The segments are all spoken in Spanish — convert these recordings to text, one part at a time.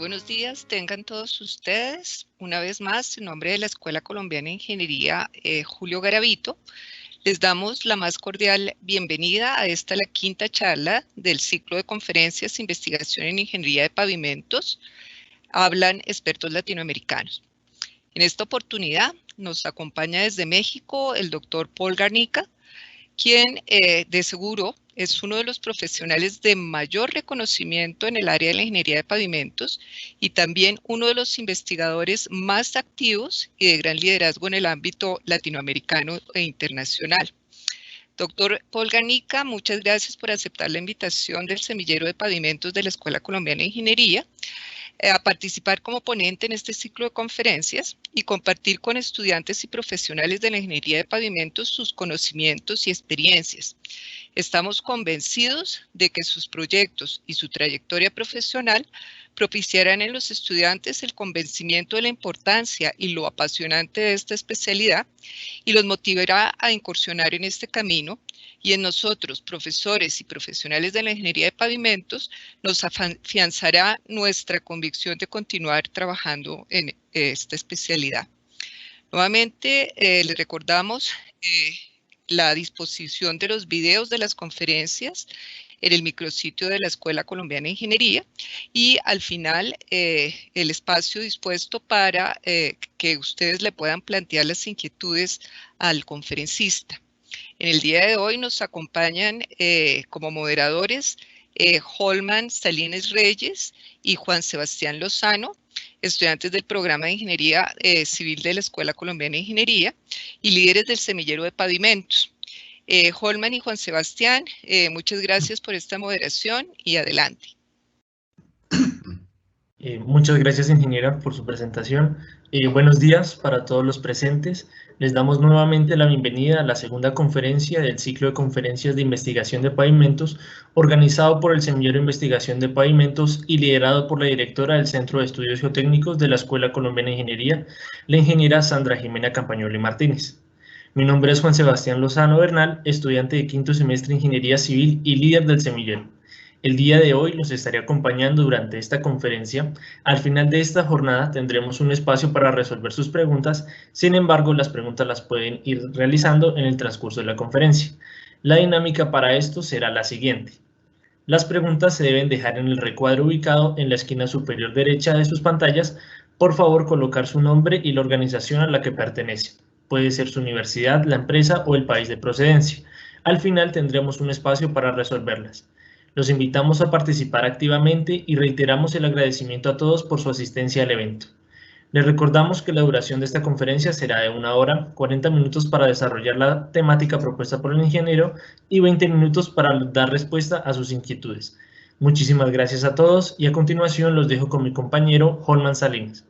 buenos días, tengan todos ustedes. Una vez más, en nombre de la Escuela Colombiana de Ingeniería Julio Garavito, les damos la más cordial bienvenida a esta, la quinta charla del ciclo de conferencias Investigación en Ingeniería de Pavimentos. Hablan expertos latinoamericanos. En esta oportunidad nos acompaña desde México el doctor Paul Garnica, quien de seguro es uno de los profesionales de mayor reconocimiento en el área de la ingeniería de pavimentos y también uno de los investigadores más activos y de gran liderazgo en el ámbito latinoamericano e internacional. Doctor Paul Garnica, muchas gracias por aceptar la invitación del Semillero de Pavimentos de la Escuela Colombiana de Ingeniería a participar como ponente en este ciclo de conferencias y compartir con estudiantes y profesionales de la ingeniería de pavimentos sus conocimientos y experiencias. Estamos convencidos de que sus proyectos y su trayectoria profesional propiciarán en los estudiantes el convencimiento de la importancia y lo apasionante de esta especialidad y los motivará a incursionar en este camino, y en nosotros, profesores y profesionales de la ingeniería de pavimentos, nos afianzará nuestra convicción de continuar trabajando en esta especialidad. Nuevamente, les recordamos la disposición de los videos de las conferencias en el micrositio de la Escuela Colombiana de Ingeniería y al final el espacio dispuesto para que ustedes le puedan plantear las inquietudes al conferencista. En el día de hoy nos acompañan como moderadores Holman Salines Reyes y Juan Sebastián Lozano, estudiantes del programa de Ingeniería Civil de la Escuela Colombiana de Ingeniería y líderes del Semillero de Pavimentos. Holman y Juan Sebastián, muchas gracias por esta moderación y adelante. Muchas gracias, ingeniera, por su presentación. Buenos días para todos los presentes. Les damos nuevamente la bienvenida a la segunda conferencia del ciclo de conferencias de investigación de pavimentos, organizado por el Semillero de Investigación de Pavimentos y liderado por la directora del Centro de Estudios Geotécnicos de la Escuela Colombiana de Ingeniería, la ingeniera Sandra Jimena Campagnoli Martínez. Mi nombre es Juan Sebastián Lozano Bernal, estudiante de quinto semestre de Ingeniería Civil y líder del semillero. El día de hoy los estaré acompañando durante esta conferencia. Al final de esta jornada tendremos un espacio para resolver sus preguntas, sin embargo las preguntas las pueden ir realizando en el transcurso de la conferencia. La dinámica para esto será la siguiente. Las preguntas se deben dejar en el recuadro ubicado en la esquina superior derecha de sus pantallas. Por favor, colocar su nombre y la organización a la que pertenece. Puede ser su universidad, la empresa o el país de procedencia. Al final tendremos un espacio para resolverlas. Los invitamos a participar activamente y reiteramos el agradecimiento a todos por su asistencia al evento. Les recordamos que la duración de esta conferencia será de 1 hora, 40 minutos para desarrollar la temática propuesta por el ingeniero y 20 minutos para dar respuesta a sus inquietudes. Muchísimas gracias a todos y a continuación los dejo con mi compañero Holman Salines.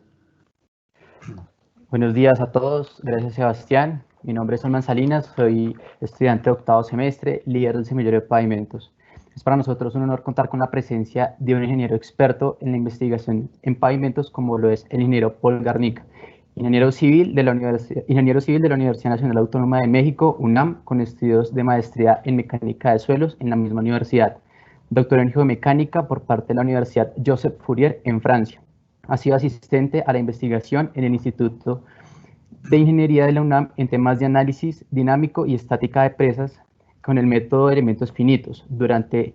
Buenos días a todos, gracias Sebastián. Mi nombre es Holman Salinas, soy estudiante de octavo semestre, líder del Semillero de Pavimentos. Es para nosotros un honor contar con la presencia de un ingeniero experto en la investigación en pavimentos como lo es el ingeniero Paul Garnica, ingeniero civil de la Universidad Nacional Autónoma de México, UNAM, con estudios de maestría en mecánica de suelos en la misma universidad, doctor en geomecánica por parte de la Universidad Joseph Fourier en Francia. Ha sido asistente a la investigación en el Instituto de Ingeniería de la UNAM en temas de análisis dinámico y estática de presas con el método de elementos finitos durante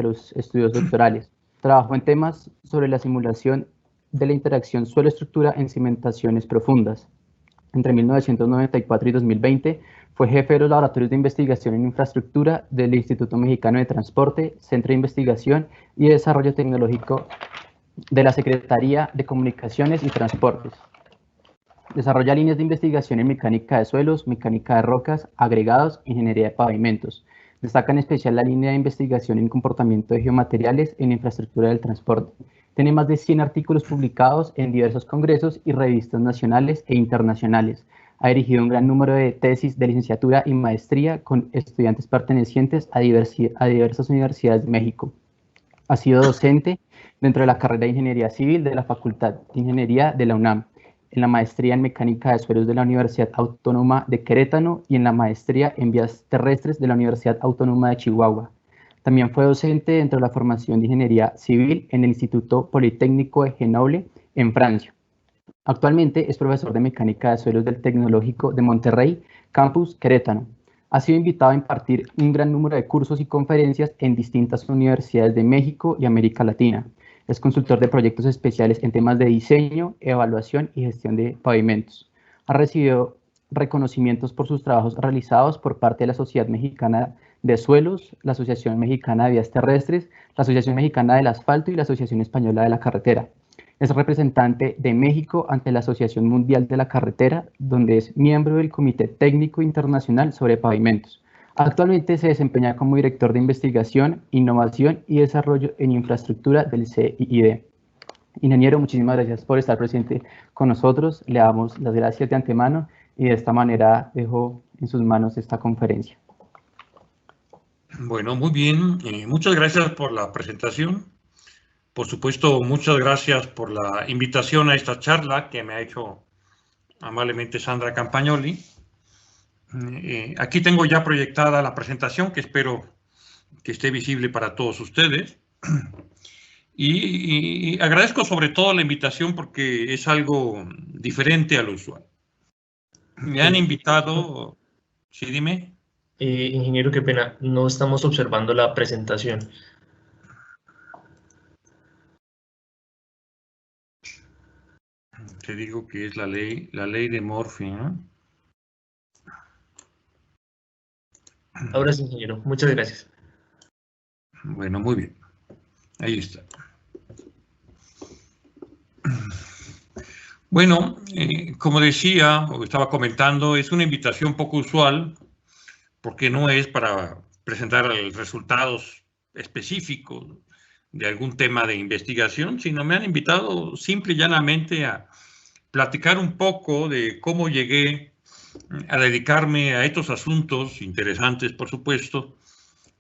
los estudios doctorales. Trabajó en temas sobre la simulación de la interacción suelo-estructura en cimentaciones profundas. Entre 1994 y 2020 fue jefe de los laboratorios de investigación en infraestructura del Instituto Mexicano de Transporte, Centro de Investigación y Desarrollo Tecnológico de la Secretaría de Comunicaciones y Transportes. Desarrolla líneas de investigación en mecánica de suelos, mecánica de rocas, agregados, ingeniería de pavimentos. Destaca en especial la línea de investigación en comportamiento de geomateriales en infraestructura del transporte. Tiene más de 100 artículos publicados en diversos congresos y revistas nacionales e internacionales. Ha dirigido un gran número de tesis de licenciatura y maestría con estudiantes pertenecientes a diversas universidades de México. Ha sido docente dentro de la carrera de Ingeniería Civil de la Facultad de Ingeniería de la UNAM, en la maestría en Mecánica de Suelos de la Universidad Autónoma de Querétaro y en la maestría en Vías Terrestres de la Universidad Autónoma de Chihuahua. También fue docente dentro de la formación de Ingeniería Civil en el Instituto Politécnico de Grenoble, en Francia. Actualmente es profesor de Mecánica de Suelos del Tecnológico de Monterrey, Campus Querétaro. Ha sido invitado a impartir un gran número de cursos y conferencias en distintas universidades de México y América Latina. Es consultor de proyectos especiales en temas de diseño, evaluación y gestión de pavimentos. Ha recibido reconocimientos por sus trabajos realizados por parte de la Sociedad Mexicana de Suelos, la Asociación Mexicana de Vías Terrestres, la Asociación Mexicana del Asfalto y la Asociación Española de la Carretera. Es representante de México ante la Asociación Mundial de la Carretera, donde es miembro del Comité Técnico Internacional sobre Pavimentos. Actualmente se desempeña como director de investigación, innovación y desarrollo en infraestructura del CIID. Ingeniero, muchísimas gracias por estar presente con nosotros. Le damos las gracias de antemano y de esta manera dejo en sus manos esta conferencia. Bueno, muy bien. Muchas gracias por la presentación. Por supuesto, muchas gracias por la invitación a esta charla que me ha hecho amablemente Sandra Campagnoli. Aquí tengo ya proyectada la presentación que espero que esté visible para todos ustedes. Y agradezco sobre todo la invitación porque es algo diferente a lo usual. Me han invitado... Sí, dime. Ingeniero, qué pena, no estamos observando la presentación. Te digo que es la ley de Murphy, ¿no? Ahora sí, ingeniero, muchas gracias. Bueno, muy bien. Ahí está. Bueno, como decía, o estaba comentando, es una invitación poco usual, porque no es para presentar resultados específicos de algún tema de investigación, sino me han invitado simple y llanamente a platicar un poco de cómo llegué a dedicarme a estos asuntos interesantes, por supuesto,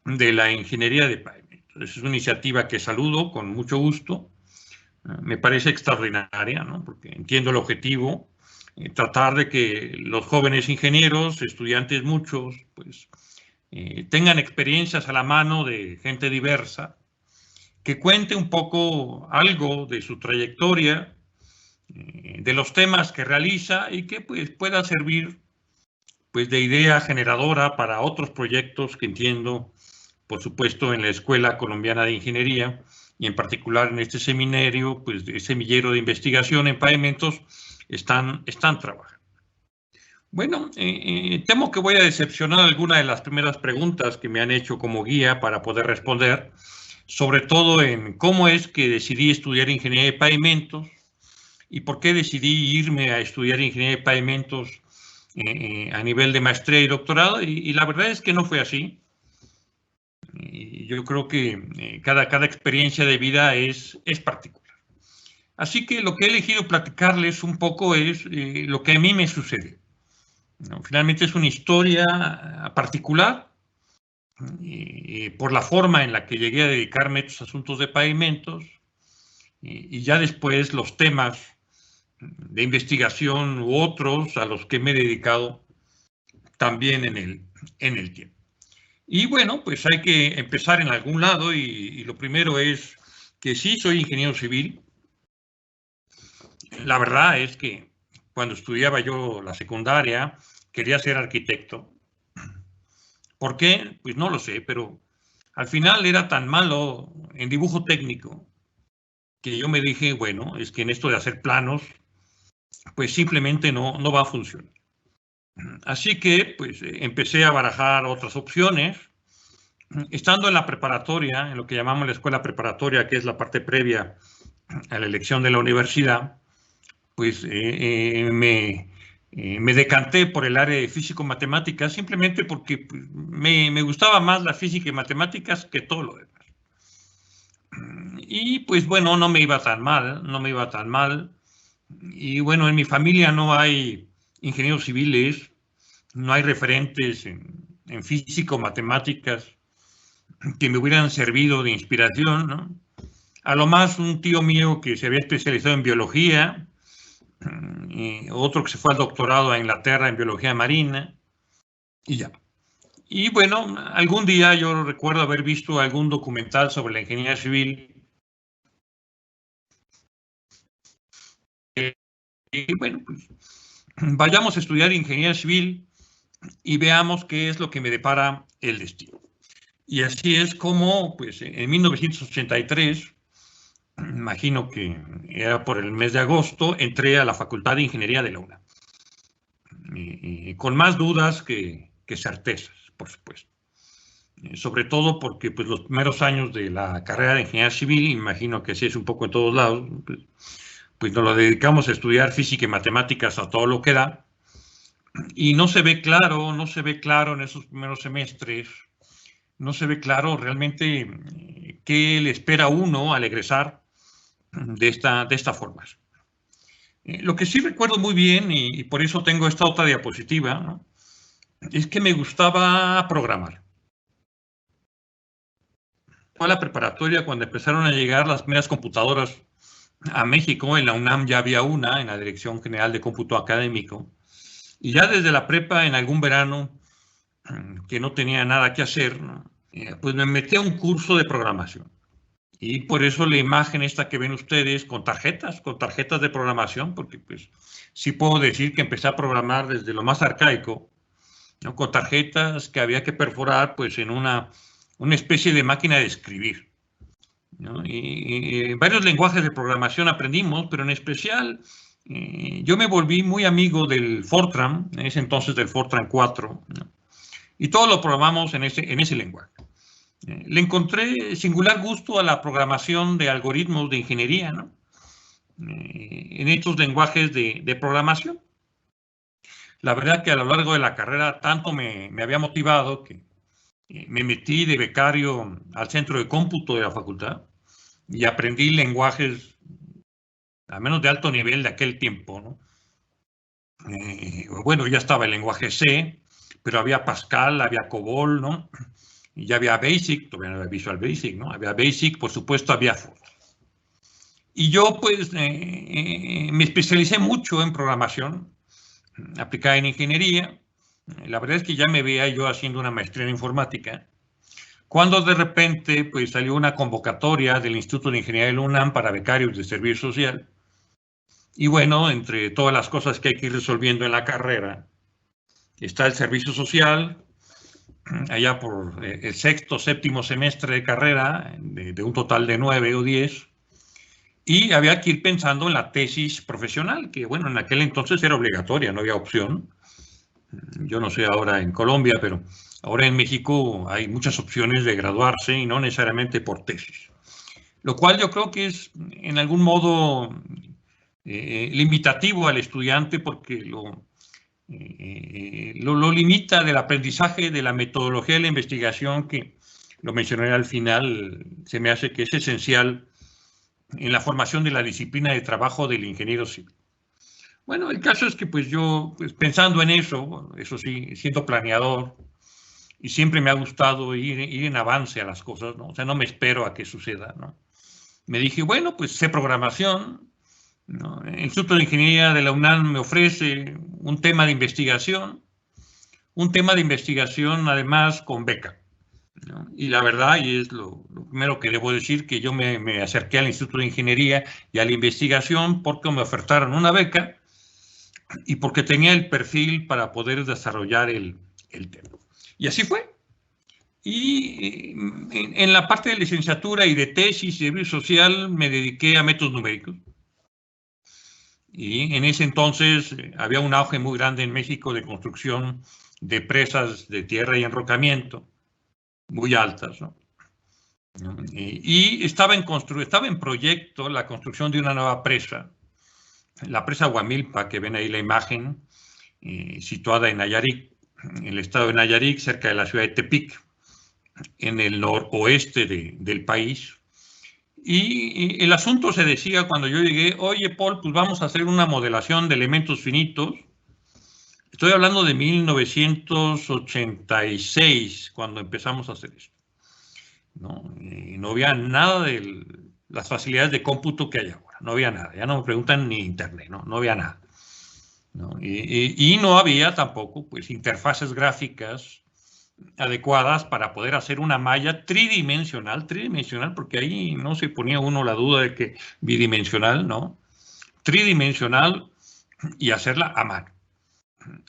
de la ingeniería de pavimentos. Es una iniciativa que saludo con mucho gusto. Me parece extraordinaria, ¿no? Porque entiendo el objetivo, tratar de que los jóvenes ingenieros, estudiantes muchos, pues tengan experiencias a la mano de gente diversa, que cuente un poco algo de su trayectoria, de los temas que realiza y que pues, pueda servir pues, de idea generadora para otros proyectos que entiendo, por supuesto, en la Escuela Colombiana de Ingeniería y en particular en este seminario, pues de semillero de investigación en pavimentos, están trabajando. Bueno, temo que voy a decepcionar alguna de las primeras preguntas que me han hecho como guía para poder responder, sobre todo en cómo es que decidí estudiar ingeniería de pavimentos y por qué decidí irme a estudiar ingeniería de pavimentos a nivel de maestría y doctorado, y la verdad es que no fue así. Yo creo que cada experiencia de vida es particular. Así que lo que he elegido platicarles un poco es lo que a mí me sucedió. ¿No? Finalmente es una historia particular por la forma en la que llegué a dedicarme a estos asuntos de pavimentos y ya después los temas de investigación u otros a los que me he dedicado también en el tiempo. Y bueno, pues hay que empezar en algún lado y lo primero es que sí soy ingeniero civil. La verdad es que cuando estudiaba yo la secundaria quería ser arquitecto. ¿Por qué? Pues no lo sé, pero al final era tan malo en dibujo técnico que yo me dije, bueno, es que en esto de hacer planos, pues simplemente no va a funcionar. Así que pues empecé a barajar otras opciones. Estando en la preparatoria, en lo que llamamos la escuela preparatoria, que es la parte previa a la elección de la universidad, pues me decanté por el área de físico-matemáticas simplemente porque me gustaba más la física y matemáticas que todo lo demás. Y pues bueno, no me iba tan mal. Y bueno, en mi familia no hay ingenieros civiles, no hay referentes en físico, matemáticas que me hubieran servido de inspiración, ¿no? A lo más un tío mío que se había especializado en biología, otro que se fue al doctorado a Inglaterra en biología marina, y ya. Y bueno, algún día yo recuerdo haber visto algún documental sobre la ingeniería civil. Y bueno, pues vayamos a estudiar ingeniería civil y veamos qué es lo que me depara el destino. Y así es como, pues, en 1983, imagino que era por el mes de agosto, entré a la Facultad de Ingeniería de la UNAM. Y con más dudas que certezas, por supuesto. Sobre todo porque pues, los primeros años de la carrera de Ingeniería Civil, imagino que así es un poco en todos lados, pues nos lo dedicamos a estudiar física y matemáticas a todo lo que da. Y no se ve claro en esos primeros semestres, no se ve claro realmente qué le espera a uno al egresar de esta formación. Lo que sí recuerdo muy bien, y por eso tengo esta otra diapositiva, ¿no? Es que me gustaba programar. Fue a la preparatoria cuando empezaron a llegar las primeras computadoras a México. En la UNAM ya había una, en la Dirección General de Cómputo Académico. Y ya desde la prepa, en algún verano, que no tenía nada que hacer, ¿no? Pues me metí a un curso de programación. Y por eso la imagen esta que ven ustedes con tarjetas de programación, porque pues sí puedo decir que empecé a programar desde lo más arcaico, ¿no? Con tarjetas que había que perforar pues en una especie de máquina de escribir, ¿no? Y varios lenguajes de programación aprendimos, pero en especial yo me volví muy amigo del Fortran, en ese entonces del Fortran 4, ¿no? Y todo lo programamos en ese lenguaje. Le encontré singular gusto a la programación de algoritmos de ingeniería, ¿no? En estos lenguajes de programación. La verdad que a lo largo de la carrera tanto me había motivado que me metí de becario al centro de cómputo de la facultad y aprendí lenguajes, al menos de alto nivel de aquel tiempo, ¿no? Bueno, ya estaba el lenguaje C, pero había Pascal, había COBOL, ¿no? Y ya había BASIC, todavía no había Visual Basic, ¿no? Había BASIC, por supuesto, había Fortran. Y yo, pues, me especialicé mucho en programación aplicada en ingeniería. La verdad es que ya me veía yo haciendo una maestría en informática, cuando de repente, pues, salió una convocatoria del Instituto de Ingeniería de la UNAM para becarios de servicio social. Y bueno, entre todas las cosas que hay que ir resolviendo en la carrera, está el servicio social, allá por el sexto, séptimo semestre de carrera, de un total de 9 o 10, y había que ir pensando en la tesis profesional, que bueno, en aquel entonces era obligatoria, no había opción. Yo no sé ahora en Colombia, pero ahora en México hay muchas opciones de graduarse y no necesariamente por tesis. Lo cual yo creo que es en algún modo limitativo al estudiante porque lo limita del aprendizaje, de la metodología de la investigación, que lo mencioné al final, se me hace que es esencial en la formación de la disciplina de trabajo del ingeniero civil. Bueno, el caso es que pues yo, pues, pensando en eso sí, siendo planeador, y siempre me ha gustado ir en avance a las cosas, ¿no? O sea, no me espero a que suceda, ¿no? Me dije, bueno, pues sé programación, ¿no? El Instituto de Ingeniería de la UNAM me ofrece un tema de investigación además con beca, ¿no? Y la verdad, y es lo primero que debo decir, que yo me acerqué al Instituto de Ingeniería y a la investigación porque me ofertaron una beca y porque tenía el perfil para poder desarrollar el tema. Y así fue. Y en la parte de licenciatura y de tesis y servicio social me dediqué a métodos numéricos. Y en ese entonces había un auge muy grande en México de construcción de presas de tierra y enrocamiento, muy altas, ¿no? Y estaba en proyecto la construcción de una nueva presa, la presa Huamilpa, que ven ahí la imagen, situada en Nayarit, en el estado de Nayarit, cerca de la ciudad de Tepic, en el noroeste del país. Y el asunto se decía cuando yo llegué, oye, Paul, pues vamos a hacer una modelación de elementos finitos. Estoy hablando de 1986, cuando empezamos a hacer esto, ¿no? No había nada de las facilidades de cómputo que hay ahora, no había nada. Ya no me preguntan ni internet, no había nada, ¿no? Y no había tampoco, pues, interfaces gráficas adecuadas para poder hacer una malla tridimensional, porque ahí no se ponía uno la duda de que bidimensional, ¿no? Tridimensional, y hacerla a mano.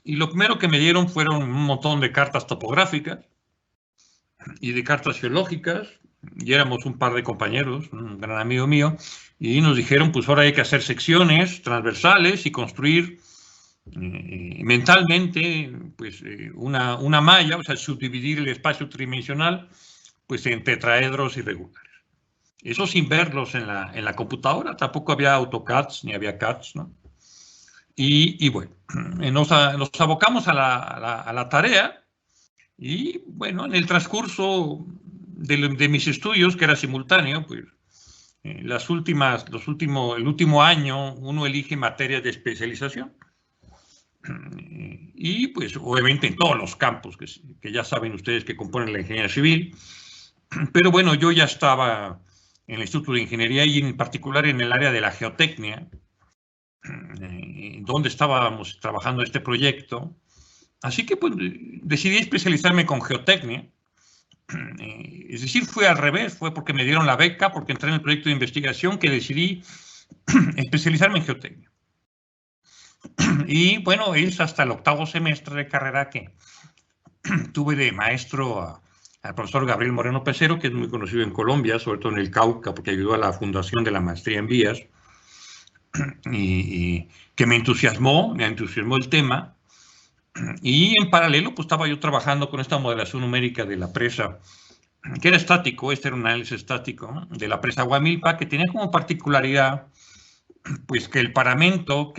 Y lo primero que me dieron fueron un montón de cartas topográficas y de cartas geológicas, y éramos un par de compañeros, un gran amigo mío, y nos dijeron, pues ahora hay que hacer secciones transversales y construir mentalmente pues, una malla, o sea, subdividir el espacio tridimensional pues, en tetraedros irregulares. Eso sin verlos en la computadora, tampoco había AutoCADs ni había CADs, ¿no? Y bueno, nos abocamos a la tarea y bueno, en el transcurso de mis estudios, que era simultáneo, pues el último año uno elige materias de especialización. Y pues obviamente en todos los campos que ya saben ustedes que componen la ingeniería civil. Pero bueno, yo ya estaba en el Instituto de Ingeniería y en particular en el área de la geotecnia, donde estábamos trabajando este proyecto. Así que pues, decidí especializarme con geotecnia. Es decir, fue al revés, fue porque me dieron la beca, porque entré en el proyecto de investigación que decidí especializarme en geotecnia. Y bueno, es hasta el 8º semestre de carrera que tuve de maestro al profesor Gabriel Moreno Pecero, que es muy conocido en Colombia, sobre todo en el Cauca, porque ayudó a la fundación de la maestría en vías, y que me entusiasmó el tema. Y en paralelo, pues estaba yo trabajando con esta modelación numérica de la presa, que era estático, este era un análisis estático, ¿no?, de la presa Huamilpa, que tenía como particularidad pues que el paramento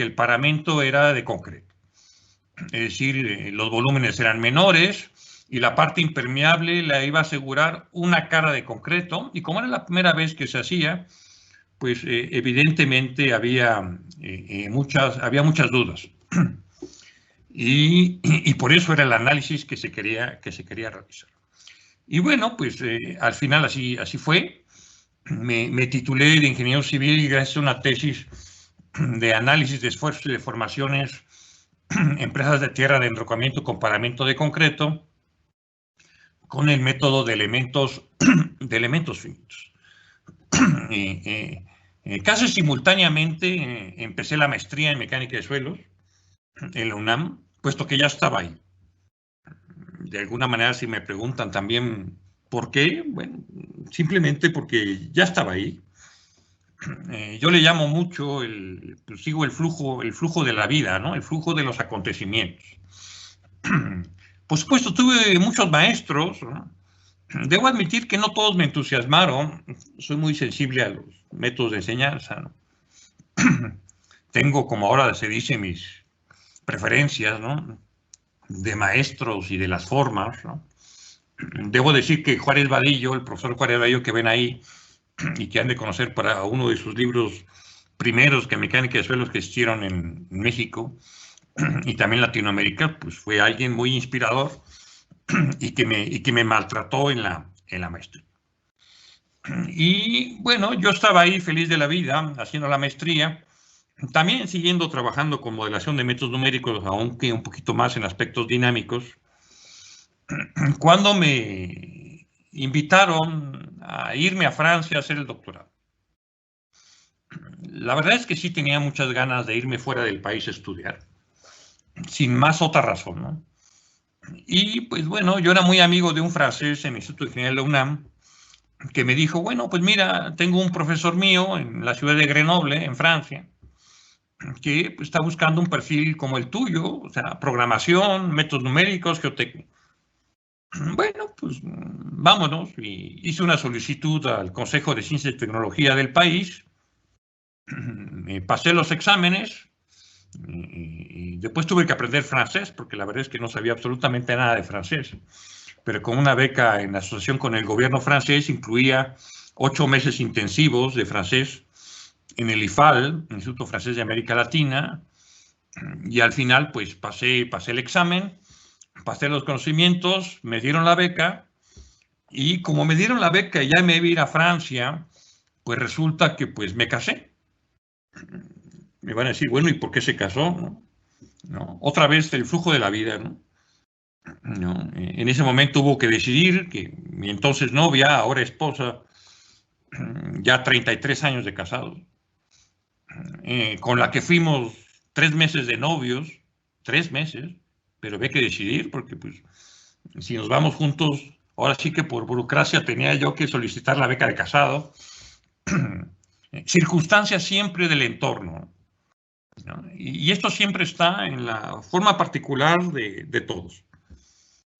era de concreto. Es decir, los volúmenes eran menores y la parte impermeable la iba a asegurar una cara de concreto, y como era la primera vez que se hacía, pues evidentemente había muchas dudas. Y por eso era el análisis que se quería realizar. Y bueno, pues al final así fue. Me titulé de ingeniero civil gracias a una tesis de análisis de esfuerzos y deformaciones en presas de tierra de enrocamiento con paramento de concreto con el método de elementos finitos. Casi simultáneamente empecé la maestría en mecánica de suelos en la UNAM, puesto que ya estaba ahí. De alguna manera, si me preguntan también por qué, bueno, simplemente porque ya estaba ahí. Yo le llamo mucho, sigo el flujo de la vida, ¿no? El flujo de los acontecimientos. Por supuesto, tuve muchos maestros, ¿no? Debo admitir que no todos me entusiasmaron. Soy muy sensible a los métodos de enseñanza, ¿no? Tengo, como ahora se dice, mis preferencias, ¿no?, de maestros y de las formas, ¿no? Debo decir que Juárez Vadillo, el profesor Juárez Vadillo que ven ahí y que han de conocer para uno de sus libros primeros que mecánica de suelos que existieron en México y también Latinoamérica, pues fue alguien muy inspirador y que me maltrató en la maestría. Y bueno, yo estaba ahí feliz de la vida haciendo la maestría, también siguiendo trabajando con modelación de métodos numéricos, aunque un poquito más en aspectos dinámicos, cuando me invitaron a irme a Francia a hacer el doctorado. La verdad es que sí tenía muchas ganas de irme fuera del país a estudiar, sin más otra razón, ¿no? Y pues bueno, yo era muy amigo de un francés en el Instituto de Ingeniería de la UNAM, que me dijo, bueno, pues mira, tengo un profesor mío en la ciudad de Grenoble, en Francia, que está buscando un perfil como el tuyo, o sea, programación, métodos numéricos, geotecnia. Bueno, pues vámonos. Y hice una solicitud al Consejo de Ciencia y Tecnología del país, me pasé los exámenes y después tuve que aprender francés, porque la verdad es que no sabía absolutamente nada de francés. Pero con una beca en asociación con el gobierno francés incluía 8 meses intensivos de francés en el IFAL, Instituto Francés de América Latina, y al final pues pasé el examen, pasé los conocimientos, me dieron la beca, y como me dieron la beca y ya me iba a ir a Francia, pues resulta que pues me casé. Me van a decir, bueno, ¿y por qué se casó? ¿No? Otra vez el flujo de la vida, ¿no? ¿no? En ese momento hubo que decidir que mi entonces novia, ahora esposa, ya 33 años de casados, con la que fuimos 3 meses de novios, 3 meses, pero había que decidir porque pues si nos vamos juntos, ahora sí que por burocracia tenía yo que solicitar la beca de casado. Circunstancias siempre del entorno, ¿no? Y esto siempre está en la forma particular de todos,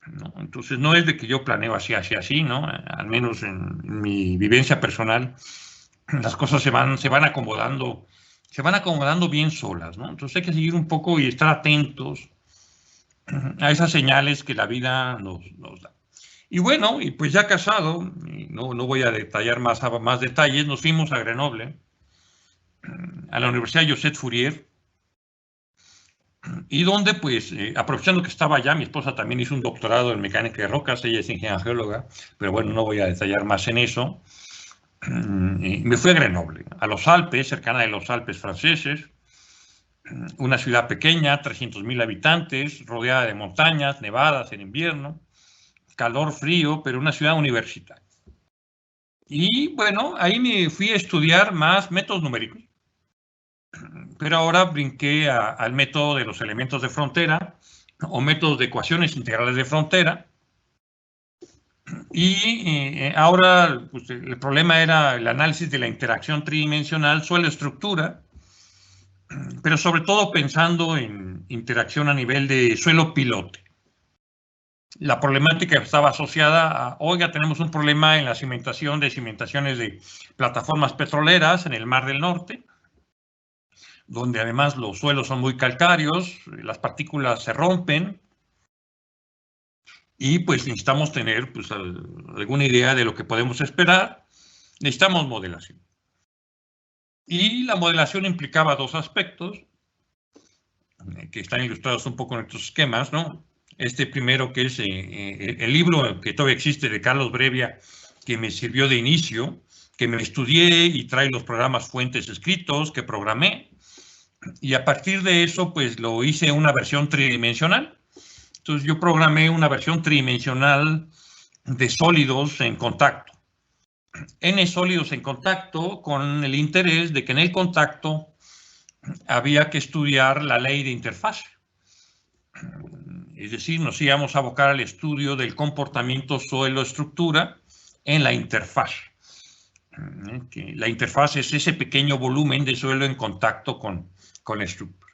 ¿no? Entonces no es de que yo planeo así, ¿no? Al menos en mi vivencia personal, las cosas se van acomodando bien solas, ¿no? Entonces hay que seguir un poco y estar atentos a esas señales que la vida nos da. Y bueno, y pues ya casado, y no voy a detallar más detalles, nos fuimos a Grenoble, a la Universidad Josep Fourier, y donde pues, aprovechando que estaba allá, mi esposa también hizo un doctorado en mecánica de rocas, ella es ingeniera geóloga, pero bueno, no voy a detallar más en eso. Me fui a Grenoble, a los Alpes, cercana de los Alpes franceses, una ciudad pequeña, 300.000 habitantes, rodeada de montañas, nevadas en invierno, calor, frío, pero una ciudad universitaria. Y bueno, ahí me fui a estudiar más métodos numéricos, pero ahora brinqué al método de los elementos de frontera o métodos de ecuaciones integrales de frontera. Y ahora pues, el problema era el análisis de la interacción tridimensional, suelo-estructura, pero sobre todo pensando en interacción a nivel de suelo-pilote. La problemática estaba asociada a, oiga, tenemos un problema en la cimentación de cimentaciones de plataformas petroleras en el Mar del Norte, donde además los suelos son muy calcáreos, las partículas se rompen, y pues necesitamos tener pues, alguna idea de lo que podemos esperar. Necesitamos modelación. Y la modelación implicaba dos aspectos, que están ilustrados un poco en estos esquemas, ¿no? Este primero que es el libro que todavía existe de Carlos Brevia, que me sirvió de inicio, que me estudié y trae los programas fuentes escritos que programé, y a partir de eso pues lo hice una versión tridimensional. Entonces yo programé una versión tridimensional de sólidos en contacto. N sólidos en contacto con el interés de que en el contacto había que estudiar la ley de interfase. Es decir, nos íbamos a abocar al estudio del comportamiento suelo-estructura en la interfase. La interfase es ese pequeño volumen de suelo en contacto con la estructura,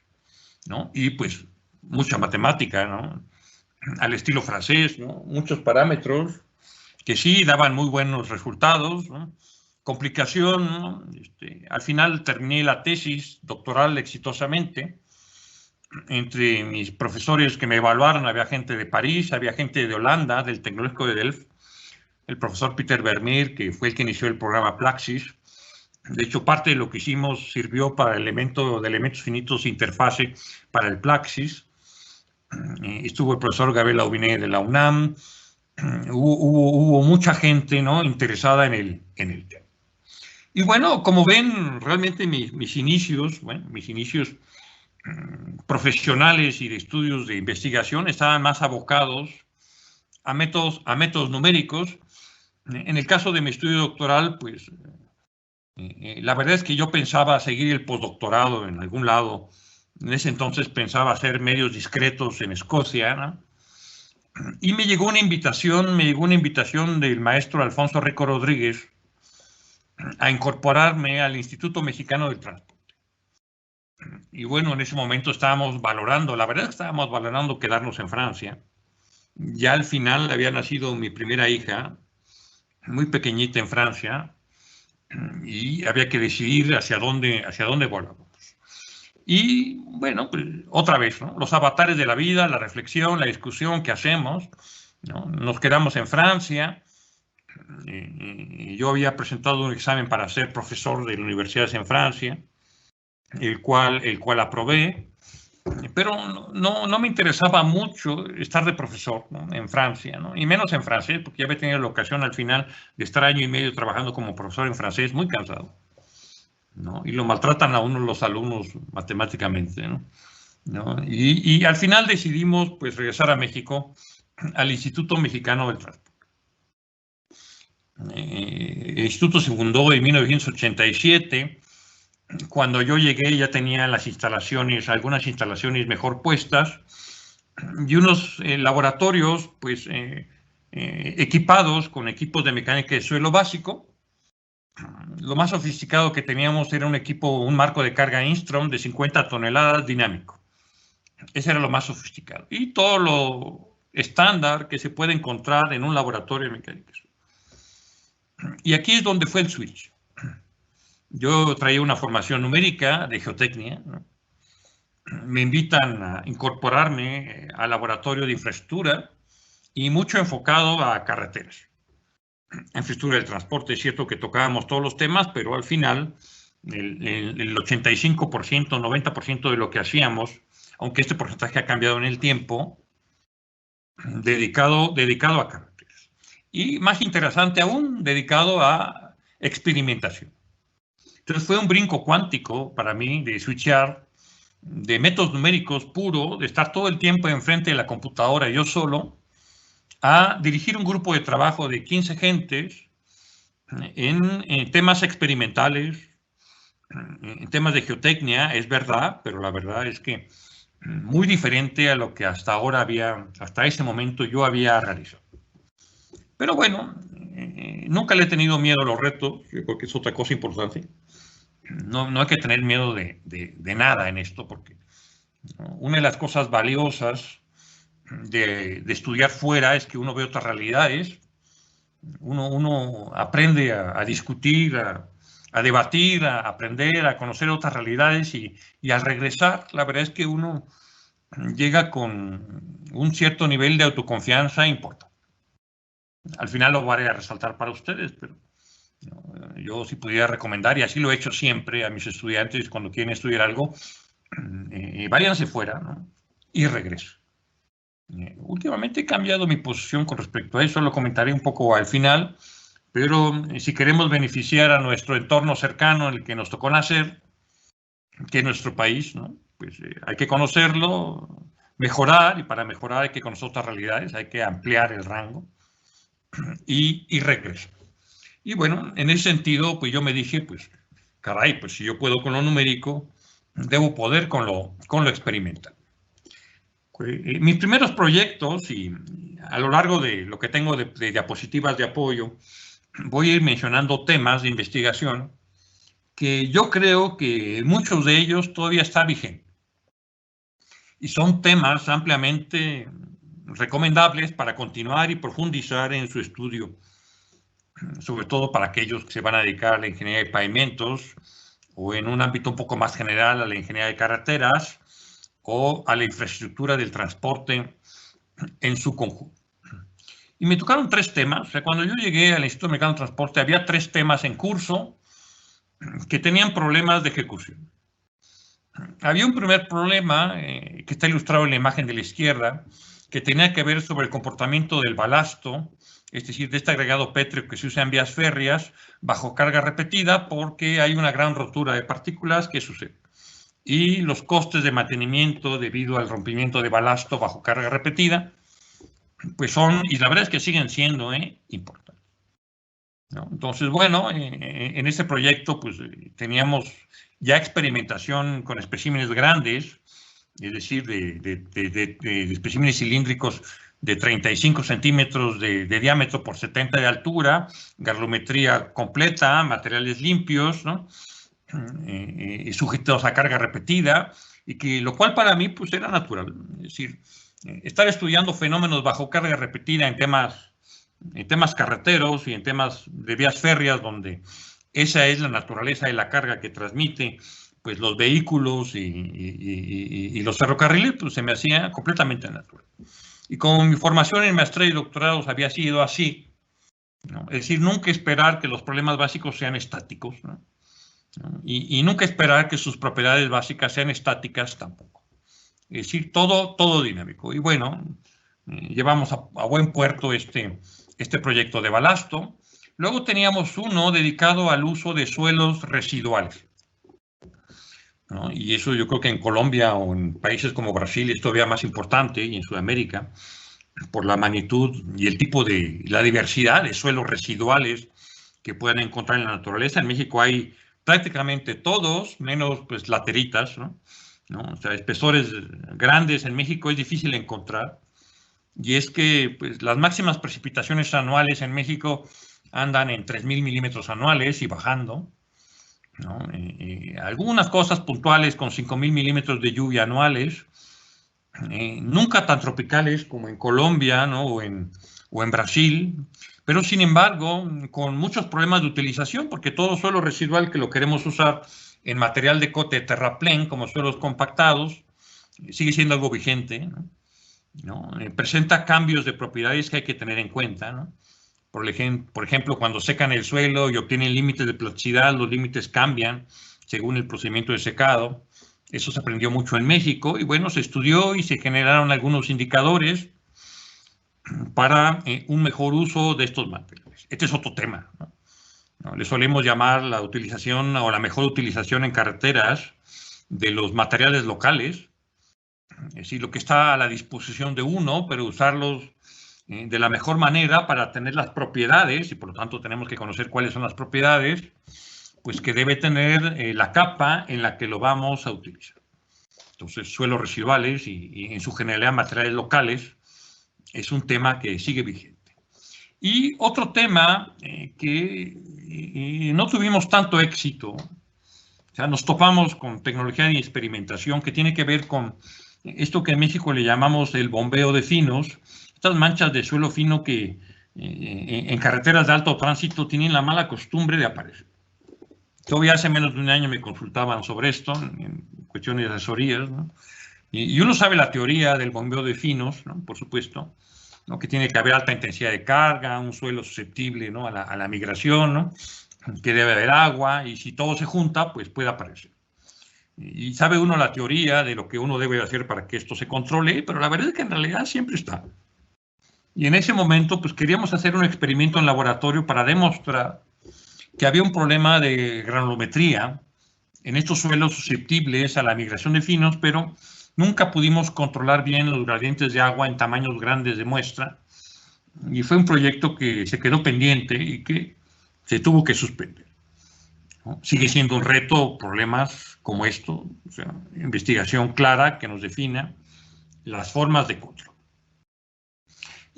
¿no? Y pues mucha matemática, ¿no? Al estilo francés, ¿no? Muchos parámetros que sí daban muy buenos resultados, ¿no? Complicación, ¿no? Al final terminé la tesis doctoral exitosamente. Entre mis profesores que me evaluaron había gente de París, había gente de Holanda, del Tecnológico de Delft, el profesor Peter Vermeer, que fue el que inició el programa Plaxis. De hecho, parte de lo que hicimos sirvió para el elemento de elementos finitos interfase para el Plaxis. Estuvo el profesor Gabriel Aubiné de la UNAM. Hubo mucha gente, ¿no?, interesada en el tema. Y bueno, como ven, realmente mis inicios profesionales y de estudios de investigación estaban más abocados a métodos numéricos. En el caso de mi estudio doctoral, pues la verdad es que yo pensaba seguir el postdoctorado en algún lado. En ese entonces pensaba hacer medios discretos en Escocia, ¿no? Y me llegó una invitación del maestro Alfonso Rico Rodríguez a incorporarme al Instituto Mexicano del Transporte. Y bueno, en ese momento estábamos valorando quedarnos en Francia. Ya al final había nacido mi primera hija, muy pequeñita en Francia, y había que decidir hacia dónde volábamos. Y bueno, pues otra vez, ¿no? Los avatares de la vida, la reflexión, la discusión que hacemos, ¿no? Nos quedamos en Francia. Yo había presentado un examen para ser profesor de universidades en Francia, el cual aprobé, pero no me interesaba mucho estar de profesor, ¿no?, en Francia, ¿no? Y menos en francés, porque ya había tenido la ocasión al final de estar año y medio trabajando como profesor en francés, muy cansado, ¿no? Y lo maltratan a uno los alumnos matemáticamente, ¿no? Y al final decidimos pues regresar a México al Instituto Mexicano del Transporte. El instituto se fundó en 1987. Cuando yo llegué ya tenía las instalaciones, algunas instalaciones mejor puestas y unos laboratorios pues equipados con equipos de mecánica de suelo básico. Lo más sofisticado que teníamos era un marco de carga Instron de 50 toneladas dinámico. Ese era lo más sofisticado. Y todo lo estándar que se puede encontrar en un laboratorio de mecánica. Y aquí es donde fue el switch. Yo traía una formación numérica de geotecnia, ¿no? Me invitan a incorporarme al laboratorio de infraestructura y mucho enfocado a carreteras. Infraestructura del transporte, es cierto que tocábamos todos los temas, pero al final el 85%, 90% de lo que hacíamos, aunque este porcentaje ha cambiado en el tiempo, dedicado a carreteras. Y más interesante aún, dedicado a experimentación. Entonces fue un brinco cuántico para mí de switchar de métodos numéricos puro, de estar todo el tiempo enfrente de la computadora yo solo, a dirigir un grupo de trabajo de 15 gentes en temas experimentales, en temas de geotecnia, es verdad, pero la verdad es que muy diferente a lo que hasta ese momento yo había realizado. Pero bueno, nunca le he tenido miedo a los retos, yo creo que es otra cosa importante. No hay que tener miedo de nada en esto, porque una de las cosas valiosas de estudiar fuera es que uno ve otras realidades, uno aprende a discutir, a debatir, a aprender, a conocer otras realidades y al regresar, la verdad es que uno llega con un cierto nivel de autoconfianza importante. Al final lo voy a resaltar para ustedes, pero yo si pudiera recomendar, y así lo he hecho siempre a mis estudiantes cuando quieren estudiar algo, váyanse fuera, ¿no? Y regresen. Últimamente he cambiado mi posición con respecto a eso, lo comentaré un poco al final, pero si queremos beneficiar a nuestro entorno cercano en el que nos tocó nacer, que es nuestro país, ¿no? Pues hay que conocerlo, mejorar, y para mejorar hay que conocer otras realidades, hay que ampliar el rango y regresar. Y bueno, en ese sentido, pues yo me dije, pues, caray, pues si yo puedo con lo numérico, debo poder con lo experimental. Mis primeros proyectos, y a lo largo de lo que tengo de diapositivas de apoyo, voy a ir mencionando temas de investigación que yo creo que muchos de ellos todavía están vigentes. Y son temas ampliamente recomendables para continuar y profundizar en su estudio, sobre todo para aquellos que se van a dedicar a la ingeniería de pavimentos o en un ámbito un poco más general a la ingeniería de carreteras o a la infraestructura del transporte en su conjunto. Y me tocaron 3 temas. O sea, cuando yo llegué al Instituto Mexicano de Transporte había 3 temas en curso que tenían problemas de ejecución. Había un primer problema que está ilustrado en la imagen de la izquierda, que tenía que ver sobre el comportamiento del balasto, es decir, de este agregado pétreo que se usa en vías férreas bajo carga repetida, porque hay una gran rotura de partículas que sucede. Y los costes de mantenimiento debido al rompimiento de balasto bajo carga repetida, pues son, y la verdad es que siguen siendo importantes, ¿no? Entonces, bueno, en este proyecto pues teníamos ya experimentación con especímenes grandes, es decir, de especímenes cilíndricos de 35 centímetros de diámetro por 70 de altura, granulometría completa, materiales limpios, ¿no? Sujetos a carga repetida, y que lo cual para mí pues era natural. Es decir, estar estudiando fenómenos bajo carga repetida en temas carreteros y en temas de vías férreas, donde esa es la naturaleza de la carga que transmite pues los vehículos y los ferrocarriles, pues se me hacía completamente natural. Y como mi formación en maestría y doctorados había sido así, ¿no? Es decir, nunca esperar que los problemas básicos sean estáticos, ¿no? Y nunca esperar que sus propiedades básicas sean estáticas tampoco. Es decir, todo dinámico. Y bueno, llevamos a buen puerto este proyecto de balasto. Luego teníamos uno dedicado al uso de suelos residuales, ¿no? Y eso yo creo que en Colombia o en países como Brasil es todavía más importante, y en Sudamérica, por la magnitud y el tipo de la diversidad de suelos residuales que pueden encontrar en la naturaleza. En México hay prácticamente todos, menos pues lateritas, ¿no? O sea, espesores grandes en México es difícil encontrar. Y es que pues, las máximas precipitaciones anuales en México andan en 3.000 milímetros anuales y bajando, ¿no? Algunas cosas puntuales con 5.000 milímetros de lluvia anuales, nunca tan tropicales como en Colombia, ¿no? o en Brasil, pero sin embargo con muchos problemas de utilización, porque todo suelo residual que lo queremos usar en material de cote terraplén, como suelos compactados, sigue siendo algo vigente, ¿no? Presenta cambios de propiedades que hay que tener en cuenta, ¿no? Por ejemplo, cuando secan el suelo y obtienen límites de plasticidad, los límites cambian según el procedimiento de secado. Eso se aprendió mucho en México y bueno, se estudió y se generaron algunos indicadores para un mejor uso de estos materiales. Este es otro tema, ¿no? Le solemos llamar la utilización o la mejor utilización en carreteras de los materiales locales, es decir, lo que está a la disposición de uno, pero usarlos de la mejor manera para tener las propiedades, y por lo tanto tenemos que conocer cuáles son las propiedades, pues que debe tener la capa en la que lo vamos a utilizar. Entonces, suelos residuales y en su generalidad materiales locales es un tema que sigue vigente. Y otro tema que no tuvimos tanto éxito, o sea, nos topamos con tecnología de experimentación que tiene que ver con esto que en México le llamamos el bombeo de finos, estas manchas de suelo fino que en carreteras de alto tránsito tienen la mala costumbre de aparecer. Todavía hace menos de un año me consultaban sobre esto, en cuestiones de asesorías, ¿no? Y uno sabe la teoría del bombeo de finos, ¿no? Por supuesto, ¿no? Que tiene que haber alta intensidad de carga, un suelo susceptible, ¿no? a la migración, ¿no? Que debe haber agua, y si todo se junta, pues puede aparecer. Y sabe uno la teoría de lo que uno debe hacer para que esto se controle, pero la verdad es que en realidad siempre está. Y en ese momento, pues queríamos hacer un experimento en laboratorio para demostrar que había un problema de granulometría en estos suelos susceptibles a la migración de finos, pero nunca pudimos controlar bien los gradientes de agua en tamaños grandes de muestra. Y fue un proyecto que se quedó pendiente y que se tuvo que suspender, ¿no? Sigue siendo un reto, problemas como esto, o sea, investigación clara que nos defina las formas de control.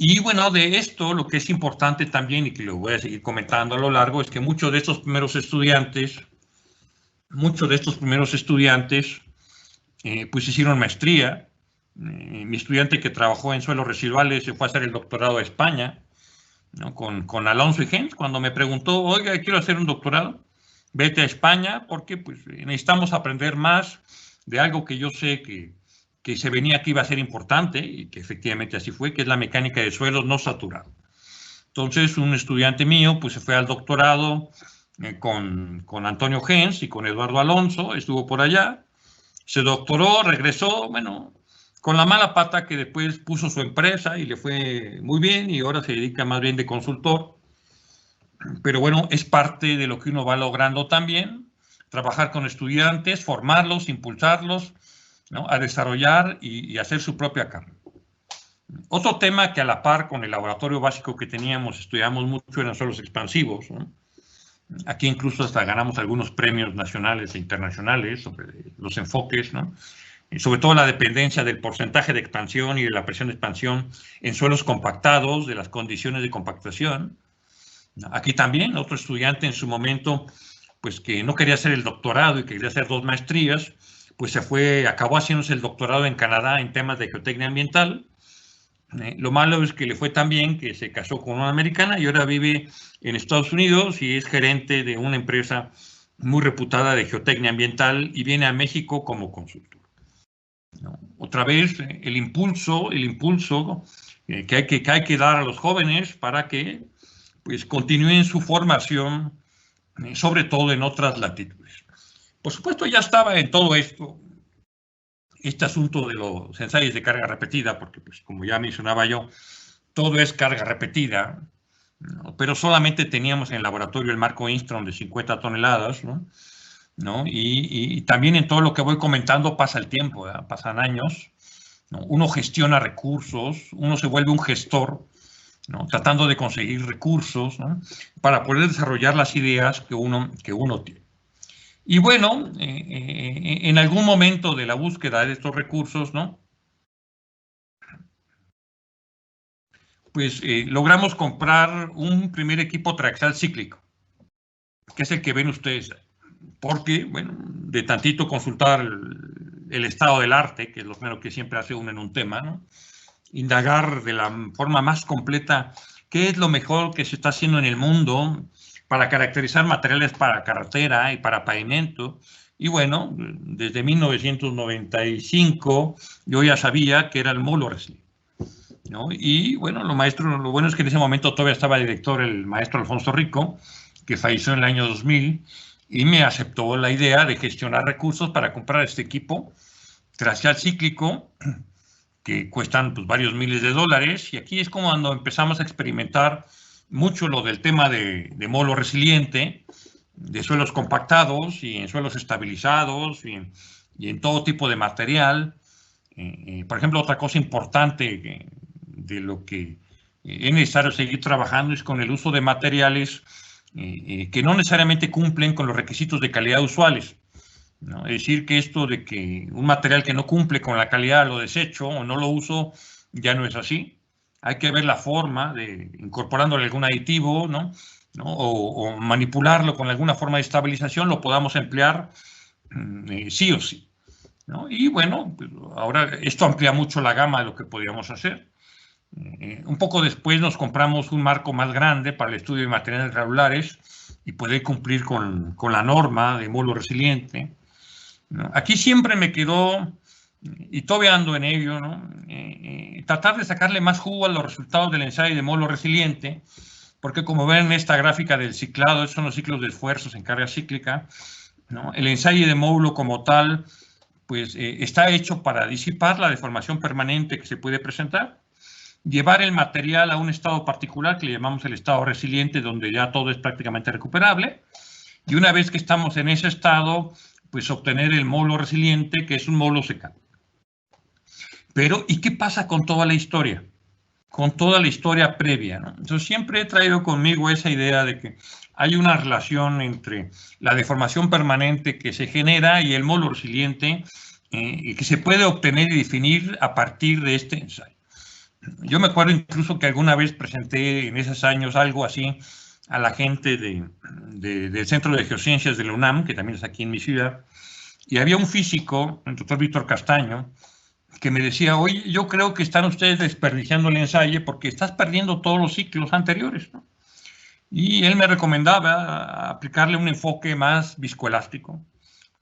Y bueno, de esto lo que es importante también, y que lo voy a seguir comentando a lo largo, es que muchos de estos primeros estudiantes, pues hicieron maestría. Mi estudiante que trabajó en suelos residuales se fue a hacer el doctorado a España, ¿no? con Alonso y Gens. Cuando me preguntó, oiga, quiero hacer un doctorado, vete a España porque pues, necesitamos aprender más de algo que yo sé que se venía que iba a ser importante, y que efectivamente así fue, que es la mecánica de suelos no saturados. Entonces, un estudiante mío pues, se fue al doctorado con Antonio Gens y con Eduardo Alonso, estuvo por allá, se doctoró, regresó, bueno, con la mala pata que después puso su empresa y le fue muy bien, y ahora se dedica más bien de consultor. Pero bueno, es parte de lo que uno va logrando también, trabajar con estudiantes, formarlos, impulsarlos, ¿no? A desarrollar y hacer su propia carrera. Otro tema que a la par con el laboratorio básico que teníamos, estudiamos mucho eran suelos expansivos, ¿no? Aquí incluso hasta ganamos algunos premios nacionales e internacionales sobre los enfoques, ¿no? Y sobre todo la dependencia del porcentaje de expansión y de la presión de expansión en suelos compactados, de las condiciones de compactación. Aquí también otro estudiante en su momento, pues que no quería hacer el doctorado y quería hacer 2 maestrías, pues acabó haciéndose el doctorado en Canadá en temas de geotecnia ambiental. Lo malo es que le fue tan bien que se casó con una americana y ahora vive en Estados Unidos y es gerente de una empresa muy reputada de geotecnia ambiental y viene a México como consultor, ¿no? Otra vez, el impulso que hay que dar a los jóvenes para que pues, continúen su formación, sobre todo en otras latitudes. Por supuesto, ya estaba en todo esto, este asunto de los ensayos de carga repetida, porque, pues, como ya mencionaba yo, todo es carga repetida, ¿no? Pero solamente teníamos en el laboratorio el marco Instron de 50 toneladas, ¿no? Y también en todo lo que voy comentando pasa el tiempo, ¿verdad? Pasan años, ¿no? Uno gestiona recursos, uno se vuelve un gestor, ¿no? Tratando de conseguir recursos, ¿no? Para poder desarrollar las ideas que uno tiene. Y bueno, en algún momento de la búsqueda de estos recursos, ¿no? Pues logramos comprar un primer equipo triaxial cíclico, que es el que ven ustedes, porque, bueno, de tantito consultar el estado del arte, que es lo primero que siempre hace uno en un tema, ¿no? Indagar de la forma más completa qué es lo mejor que se está haciendo en el mundo para caracterizar materiales para carretera y para pavimento. Y bueno, desde 1995 yo ya sabía que era el módulo resiliente, ¿no? Y bueno, lo bueno es que en ese momento todavía estaba director el maestro Alfonso Rico, que falleció en el año 2000, y me aceptó la idea de gestionar recursos para comprar este equipo triaxial cíclico, que cuestan pues, varios miles de dólares, y aquí es como cuando empezamos a experimentar mucho lo del tema de módulo resiliente, de suelos compactados y en suelos estabilizados y en todo tipo de material. Por ejemplo, otra cosa importante de lo que es necesario seguir trabajando es con el uso de materiales que no necesariamente cumplen con los requisitos de calidad usuales, ¿no? Es decir, que esto de que un material que no cumple con la calidad lo desecho o no lo uso, ya no es así. Hay que ver la forma de incorporándole algún aditivo, ¿no? O manipularlo con alguna forma de estabilización, lo podamos emplear sí o sí, ¿no? Y bueno, pues ahora esto amplía mucho la gama de lo que podíamos hacer. Un poco después nos compramos un marco más grande para el estudio de materiales granulares y poder cumplir con la norma de módulo resiliente, ¿no? Aquí siempre me quedó, y todavía ando en ello, ¿no? Tratar de sacarle más jugo a los resultados del ensayo de módulo resiliente, porque como ven en esta gráfica del ciclado, estos son los ciclos de esfuerzos en carga cíclica, ¿no? El ensayo de módulo como tal, pues está hecho para disipar la deformación permanente que se puede presentar, llevar el material a un estado particular que le llamamos el estado resiliente, donde ya todo es prácticamente recuperable, y una vez que estamos en ese estado, pues obtener el módulo resiliente, que es un módulo secado. Pero, ¿y qué pasa con toda la historia? Con toda la historia previa, ¿no? Entonces, siempre he traído conmigo esa idea de que hay una relación entre la deformación permanente que se genera y el módulo resiliente que se puede obtener y definir a partir de este ensayo. Yo me acuerdo incluso que alguna vez presenté en esos años algo así a la gente del Centro de Geociencias de la UNAM, que también es aquí en mi ciudad, y había un físico, el doctor Víctor Castaño, que me decía, oye, yo creo que están ustedes desperdiciando el ensayo porque estás perdiendo todos los ciclos anteriores, ¿no? Y él me recomendaba aplicarle un enfoque más viscoelástico,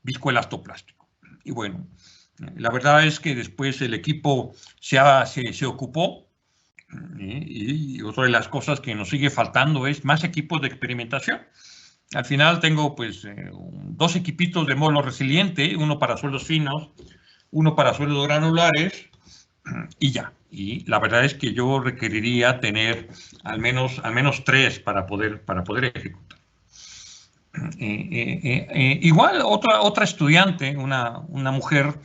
viscoelastoplástico. Y bueno, la verdad es que después el equipo se ocupó, y otra de las cosas que nos sigue faltando es más equipos de experimentación. Al final tengo pues 2 equipitos de módulo resiliente, uno para suelos finos, uno para suelos granulares y ya. Y la verdad es que yo requeriría tener al menos 3 para poder ejecutar. Igual otra estudiante, una mujer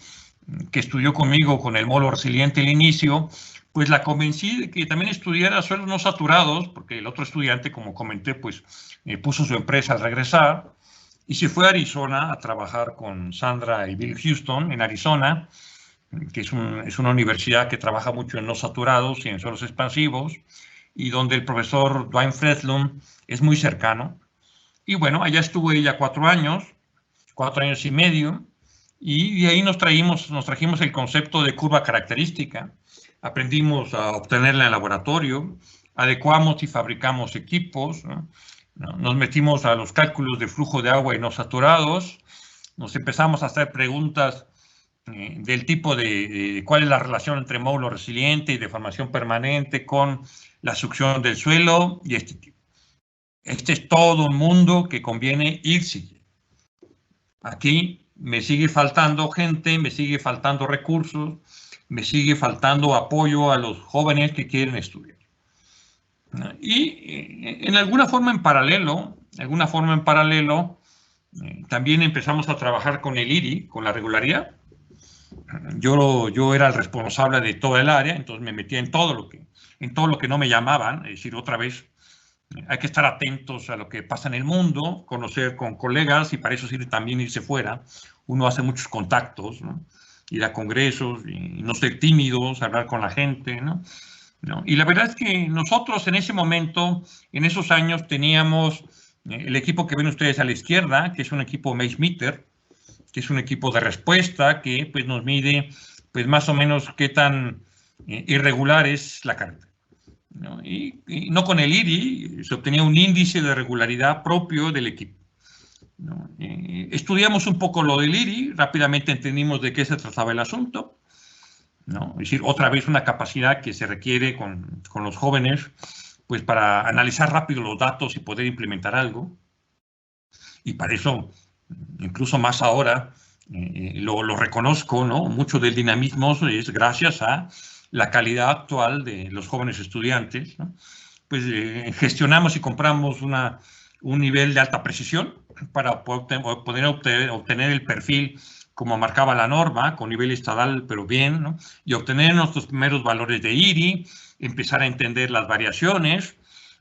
que estudió conmigo con el módulo resiliente al inicio, pues la convencí de que también estudiara suelos no saturados, porque el otro estudiante, como comenté, pues puso su empresa al regresar y se fue a Arizona a trabajar con Sandra y Bill Houston en Arizona, que es una universidad que trabaja mucho en no saturados y en suelos expansivos, y donde el profesor Dwayne Fredlund es muy cercano. Y bueno, allá estuvo ella 4 años y medio, y de ahí nos trajimos el concepto de curva característica. Aprendimos a obtenerla en el laboratorio, adecuamos y fabricamos equipos, ¿no? Nos metimos a los cálculos de flujo de agua y no saturados, nos empezamos a hacer preguntas del tipo de cuál es la relación entre módulo resiliente y deformación permanente con la succión del suelo y este tipo. Este es todo un mundo que conviene ir siguiendo. Aquí me sigue faltando gente, me sigue faltando recursos, me sigue faltando apoyo a los jóvenes que quieren estudiar. Y en alguna forma en paralelo, también empezamos a trabajar con el IRI, con la regularidad. Yo era el responsable de toda el área, entonces me metía en todo lo que no me llamaban, es decir, otra vez, hay que estar atentos a lo que pasa en el mundo, conocer con colegas, y para eso sirve también irse fuera. Uno hace muchos contactos, ¿no? Ir a congresos y no ser tímidos, hablar con la gente, ¿no? Y la verdad es que nosotros en ese momento, en esos años, teníamos el equipo que ven ustedes a la izquierda, que es un equipo Mace-Meter, que es un equipo de respuesta que pues, nos mide pues, más o menos qué tan irregular es la carretera, ¿no? Y no con el IRI, se obtenía un índice de regularidad propio del equipo, ¿no? Estudiamos un poco lo del IRI, rápidamente entendimos de qué se trataba el asunto, ¿no? Es decir, otra vez una capacidad que se requiere con los jóvenes pues para analizar rápido los datos y poder implementar algo. Y para eso, incluso más ahora, lo reconozco, ¿no? Mucho del dinamismo es gracias a la calidad actual de los jóvenes estudiantes, ¿no? Pues gestionamos y compramos un nivel de alta precisión para poder obtener el perfil como marcaba la norma, con nivel estadal, pero bien, ¿no? Y obtener nuestros primeros valores de IRI, empezar a entender las variaciones,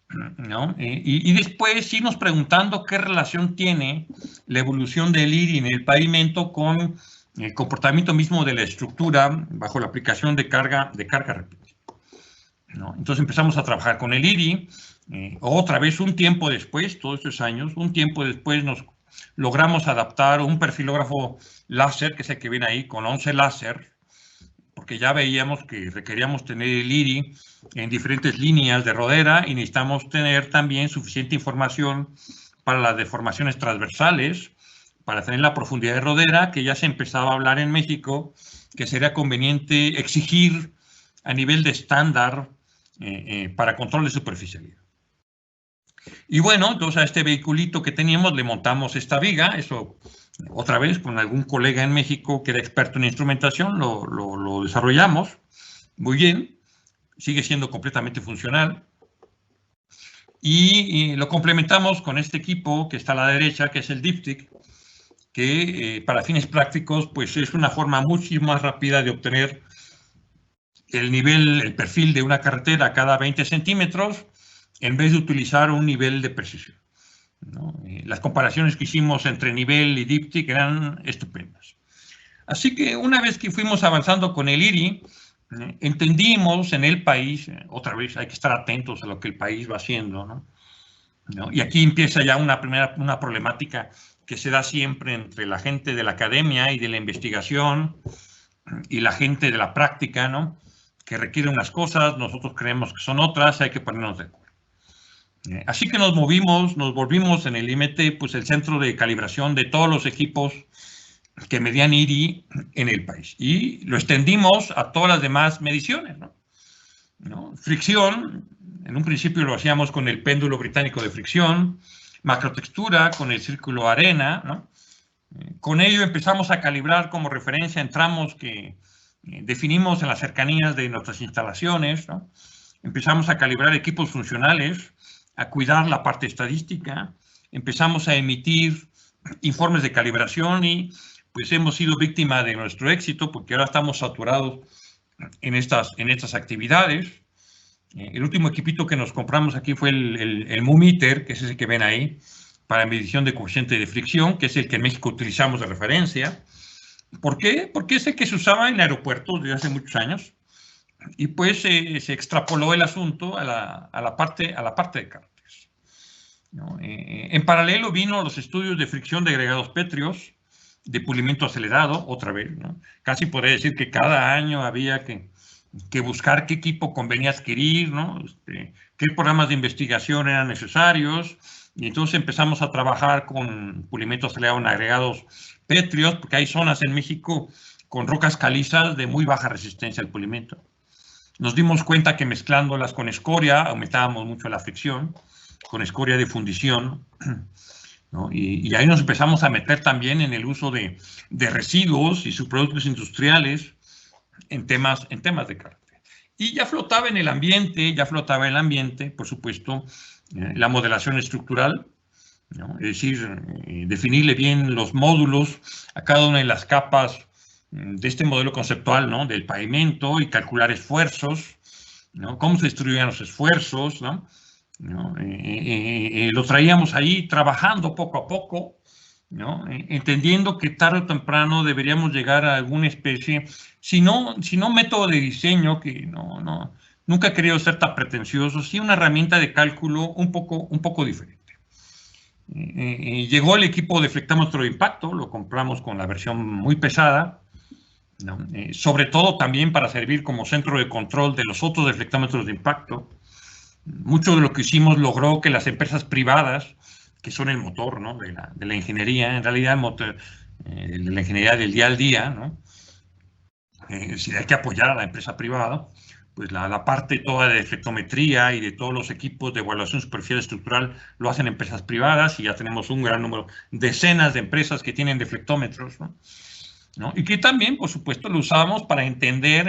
¿no? Y después irnos preguntando qué relación tiene la evolución del IRI en el pavimento con el comportamiento mismo de la estructura bajo la aplicación de carga repetitiva, ¿no? Entonces empezamos a trabajar con el IRI. Otra vez, un tiempo después, todos estos años, un tiempo después nos logramos adaptar un perfilógrafo láser, que es el que ven ahí, con 11 láser, porque ya veíamos que requeríamos tener el IRI en diferentes líneas de rodera y necesitamos tener también suficiente información para las deformaciones transversales, para tener la profundidad de rodera, que ya se empezaba a hablar en México, que sería conveniente exigir a nivel de estándar para control de superficialidad. Y bueno, entonces a este vehiculito que teníamos le montamos esta viga, eso otra vez con algún colega en México que era experto en instrumentación, lo desarrollamos muy bien, sigue siendo completamente funcional. Y lo complementamos con este equipo que está a la derecha, que es el Diptych, que para fines prácticos pues es una forma mucho más rápida de obtener el perfil de una carretera cada 20 centímetros, en vez de utilizar un nivel de precisión, ¿no? Las comparaciones que hicimos entre nivel y Diptych eran estupendas. Así que una vez que fuimos avanzando con el IRI, entendimos en el país, otra vez hay que estar atentos a lo que el país va haciendo, ¿no? Y aquí empieza ya una problemática que se da siempre entre la gente de la academia y de la investigación y la gente de la práctica, ¿no? Que requiere unas cosas, nosotros creemos que son otras, hay que ponernos de acuerdo. Así que nos volvimos en el IMT, pues el centro de calibración de todos los equipos que medían IRI en el país. Y lo extendimos a todas las demás mediciones, ¿no? Fricción, en un principio lo hacíamos con el péndulo británico de fricción, macrotextura con el círculo arena, ¿no? Con ello empezamos a calibrar como referencia en tramos que definimos en las cercanías de nuestras instalaciones, ¿no? Empezamos a calibrar equipos funcionales, a cuidar la parte estadística, empezamos a emitir informes de calibración y pues hemos sido víctima de nuestro éxito porque ahora estamos saturados en estas actividades. El último equipito que nos compramos aquí fue el MUMeter, que es ese que ven ahí, para medición de coeficiente de fricción, que es el que en México utilizamos de referencia. ¿Por qué? Porque es el que se usaba en aeropuertos desde hace muchos años. Y pues se extrapoló el asunto a la parte de carreteras, ¿no? En paralelo vino los estudios de fricción de agregados pétreos, de pulimento acelerado, otra vez, ¿no? Casi podría decir que cada año había que buscar qué equipo convenía adquirir, ¿no? Qué programas de investigación eran necesarios, y entonces empezamos a trabajar con pulimento acelerado en agregados pétreos, porque hay zonas en México con rocas calizas de muy baja resistencia al pulimento. Nos dimos cuenta que mezclándolas con escoria aumentábamos mucho la fricción, con escoria de fundición, ¿no? Y ahí nos empezamos a meter también en el uso de residuos y subproductos industriales en temas de carretera. Y ya flotaba en el ambiente, por supuesto, la modelación estructural, ¿no? Es decir, definirle bien los módulos a cada una de las capas de este modelo conceptual, ¿no? Del pavimento y calcular esfuerzos, ¿no? Cómo se distribuían los esfuerzos, ¿no? Lo traíamos ahí trabajando poco a poco, ¿no? Entendiendo que tarde o temprano deberíamos llegar a alguna especie, si no método de diseño, que nunca he querido ser tan pretencioso, sí una herramienta de cálculo un poco diferente. Llegó el equipo de flectómetro de impacto, lo compramos con la versión muy pesada, ¿no? Sobre todo también para servir como centro de control de los otros deflectómetros de impacto. Mucho de lo que hicimos logró que las empresas privadas, que son el motor, ¿no? de la ingeniería, en realidad el motor de la ingeniería del día al día, ¿no? Si hay que apoyar a la empresa privada, pues la parte toda de deflectometría y de todos los equipos de evaluación superficial estructural lo hacen empresas privadas, y ya tenemos un gran número, decenas de empresas que tienen deflectómetros, ¿no? Y que también, por supuesto, lo usamos para entender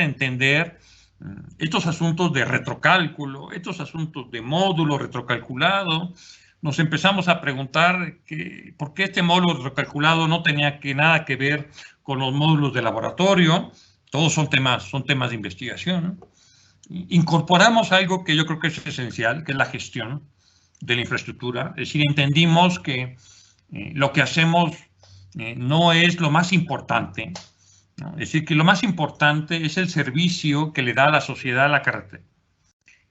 estos asuntos de retrocálculo, estos asuntos de módulo retrocalculado. Nos empezamos a preguntar por qué este módulo retrocalculado no tenía nada que ver con los módulos de laboratorio. Todos son temas de investigación, ¿no? Incorporamos algo que yo creo que es esencial, que es la gestión de la infraestructura. Es decir, entendimos que lo que hacemos no es lo más importante, ¿no? Es decir, que lo más importante es el servicio que le da a la sociedad a la carretera.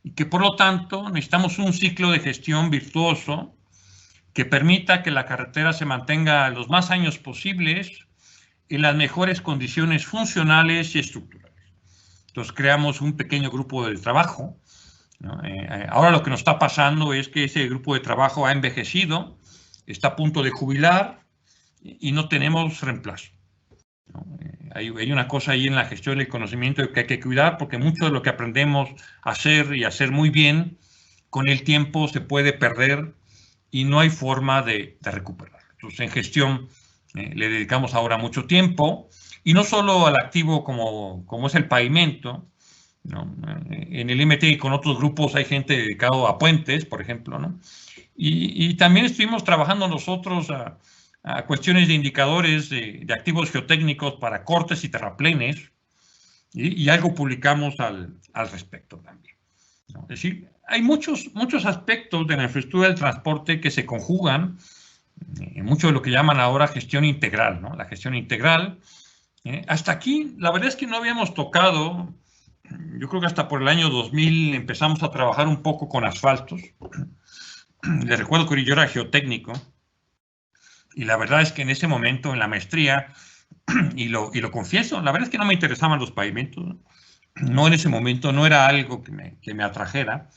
Y que por lo tanto necesitamos un ciclo de gestión virtuoso que permita que la carretera se mantenga los más años posibles en las mejores condiciones funcionales y estructurales. Entonces creamos un pequeño grupo de trabajo, ¿no? Ahora lo que nos está pasando es que ese grupo de trabajo ha envejecido, está a punto de jubilar y no tenemos reemplazo, ¿no? Hay una cosa ahí en la gestión del conocimiento que hay que cuidar, porque mucho de lo que aprendemos a hacer y a hacer muy bien, con el tiempo se puede perder y no hay forma de recuperar. Entonces, en gestión le dedicamos ahora mucho tiempo, y no solo al activo como es el pavimento, ¿no? En el MT y con otros grupos hay gente dedicada a puentes, por ejemplo, ¿no? Y también estuvimos trabajando nosotros a cuestiones de indicadores de activos geotécnicos para cortes y terraplenes, y algo publicamos al respecto también, ¿no? Es decir, hay muchos aspectos de la infraestructura del transporte que se conjugan en mucho de lo que llaman ahora gestión integral, ¿no? La gestión integral. Hasta aquí, la verdad es que no habíamos tocado, yo creo que hasta por el año 2000 empezamos a trabajar un poco con asfaltos. Les recuerdo que yo era geotécnico, y la verdad es que en ese momento, en la maestría, y lo confieso, la verdad es que no me interesaban los pavimentos, no en ese momento, no era algo que me atrajera.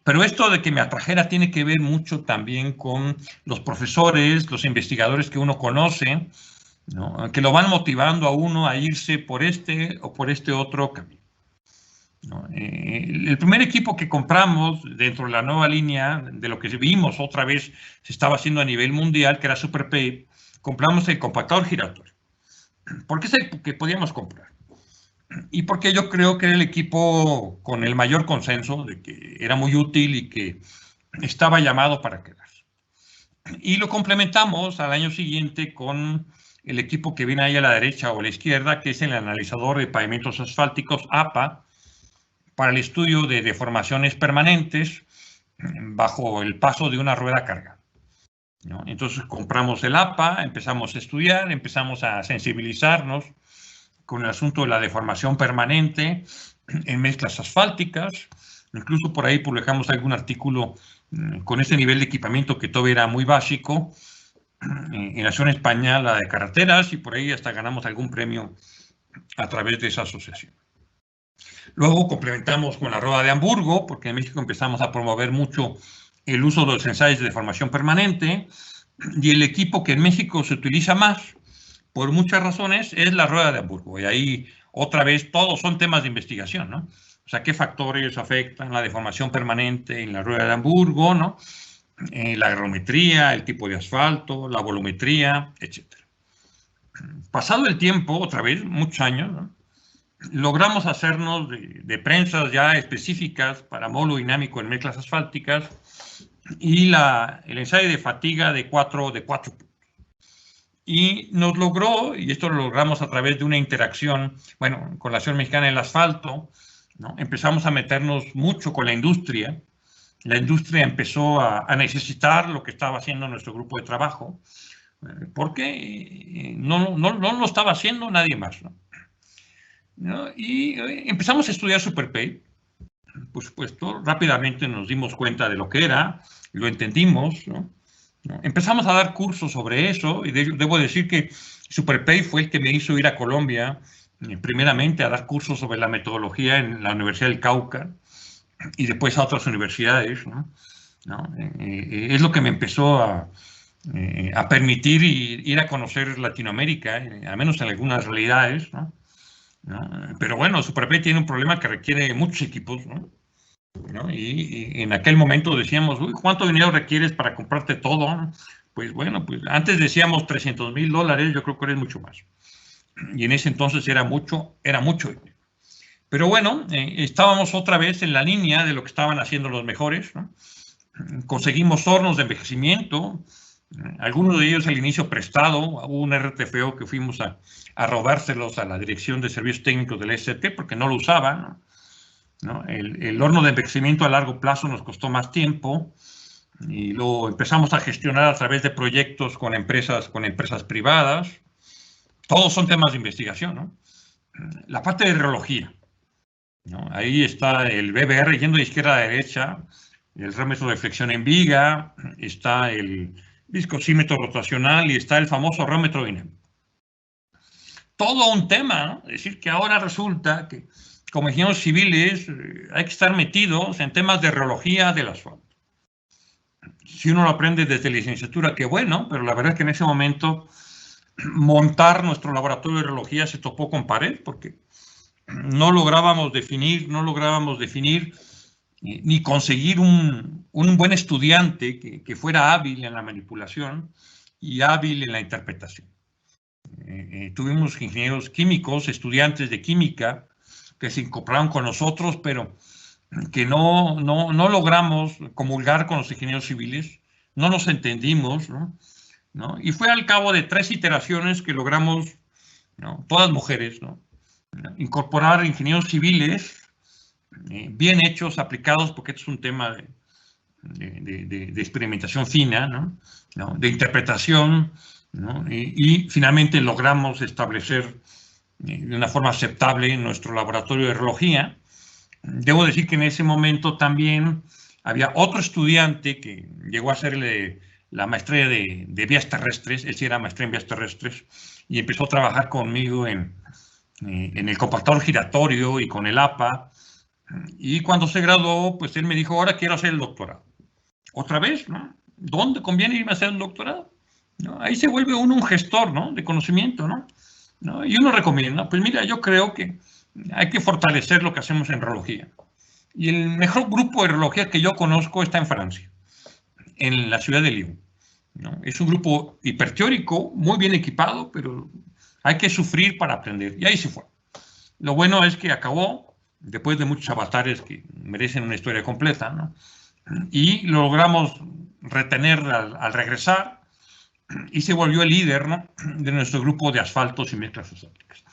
Pero esto de que me atrajera tiene que ver mucho también con los profesores, los investigadores que uno conoce, ¿no? Que lo van motivando a uno a irse por este o por este otro camino, ¿no? El primer equipo que compramos dentro de la nueva línea, de lo que vimos otra vez se estaba haciendo a nivel mundial, que era SuperPave, compramos el compactador giratorio. ¿Por qué es el que podíamos comprar? Y porque yo creo que era el equipo con el mayor consenso de que era muy útil y que estaba llamado para quedarse. Y lo complementamos al año siguiente con el equipo que viene ahí a la derecha o a la izquierda, que es el analizador de pavimentos asfálticos APA, para el estudio de deformaciones permanentes bajo el paso de una rueda cargada, ¿no? Entonces compramos el APA, empezamos a estudiar, empezamos a sensibilizarnos con el asunto de la deformación permanente en mezclas asfálticas. Incluso por ahí publicamos algún artículo con ese nivel de equipamiento que todavía era muy básico en la zona española de carreteras, y por ahí hasta ganamos algún premio a través de esa asociación. Luego complementamos con la Rueda de Hamburgo, porque en México empezamos a promover mucho el uso de los ensayos de deformación permanente, y el equipo que en México se utiliza más, por muchas razones, es la Rueda de Hamburgo. Y ahí, otra vez, todos son temas de investigación, ¿no? O sea, ¿qué factores afectan la deformación permanente en la Rueda de Hamburgo, ¿no? La agrometría, el tipo de asfalto, la volumetría, etc. Pasado el tiempo, otra vez, muchos años, ¿no? Logramos hacernos de prensas ya específicas para módulo dinámico en mezclas asfálticas, y el ensayo de fatiga de 4 puntos. Y nos logró, y esto lo logramos a través de una interacción, bueno, con la Asociación Mexicana del Asfalto, ¿no? Empezamos a meternos mucho con la industria. La industria empezó a necesitar lo que estaba haciendo nuestro grupo de trabajo, porque no lo estaba haciendo nadie más, ¿no? Y empezamos a estudiar SuperPay. Por supuesto, rápidamente nos dimos cuenta de lo que era, lo entendimos, ¿no? Empezamos a dar cursos sobre eso, y debo decir que SuperPay fue el que me hizo ir a Colombia, primeramente a dar cursos sobre la metodología en la Universidad del Cauca, y después a otras universidades, ¿no? Es lo que me empezó a permitir ir a conocer Latinoamérica, al menos en algunas realidades, ¿no? Pero bueno, SuperPay tiene un problema que requiere muchos equipos, ¿no? Y en aquel momento decíamos, uy, ¿cuánto dinero requieres para comprarte todo? Pues bueno, pues antes decíamos $300,000, yo creo que ahora es mucho más. Y en ese entonces era mucho dinero. Pero bueno, estábamos otra vez en la línea de lo que estaban haciendo los mejores, ¿no? Conseguimos hornos de envejecimiento, algunos de ellos al inicio prestado. Hubo un RTFO que fuimos a robárselos a la Dirección de Servicios Técnicos del ST porque no lo usaban, ¿no? El horno de envejecimiento a largo plazo nos costó más tiempo y lo empezamos a gestionar a través de proyectos con empresas privadas. Todos son temas de investigación, ¿no? La parte de reología, ¿no? Ahí está el BBR yendo de izquierda a derecha, el rémetro de flexión en viga, está el viscosímetro rotacional y está el famoso rémetro dinámico. Todo un tema, ¿no? Es decir, que ahora resulta que como ingenieros civiles hay que estar metidos en temas de reología del asfalto. Si uno lo aprende desde licenciatura, qué bueno, pero la verdad es que en ese momento montar nuestro laboratorio de reología se topó con pared porque no lográbamos definir ni conseguir un buen estudiante que fuera hábil en la manipulación y hábil en la interpretación. Tuvimos ingenieros químicos, estudiantes de química, que se incorporaron con nosotros, pero que no logramos comulgar con los ingenieros civiles, no nos entendimos, ¿no? Y fue al cabo de 3 iteraciones que logramos, ¿no? Todas mujeres, ¿no? Incorporar ingenieros civiles bien hechos, aplicados, porque esto es un tema de experimentación fina, ¿no? De interpretación, ¿no? Y finalmente logramos establecer de una forma aceptable nuestro laboratorio de reología. Debo decir que en ese momento también había otro estudiante que llegó a hacer la maestría de vías terrestres, él sí era maestría en vías terrestres, y empezó a trabajar conmigo en el compactador giratorio y con el APA. Y cuando se graduó, pues él me dijo, ahora quiero hacer el doctorado. Otra vez, ¿no? ¿Dónde conviene irme a hacer un doctorado? ¿No? Ahí se vuelve uno un gestor, ¿no? De conocimiento, ¿no? Y uno recomienda, pues mira, yo creo que hay que fortalecer lo que hacemos en reología. Y el mejor grupo de reología que yo conozco está en Francia, en la ciudad de Lyon, ¿no? Es un grupo hiperteórico, muy bien equipado, pero hay que sufrir para aprender. Y ahí se fue. Lo bueno es que acabó, después de muchos avatares que merecen una historia completa, ¿no? Y lo logramos retener al regresar, y se volvió el líder, ¿no? De nuestro grupo de asfaltos y mezclas asfálticas,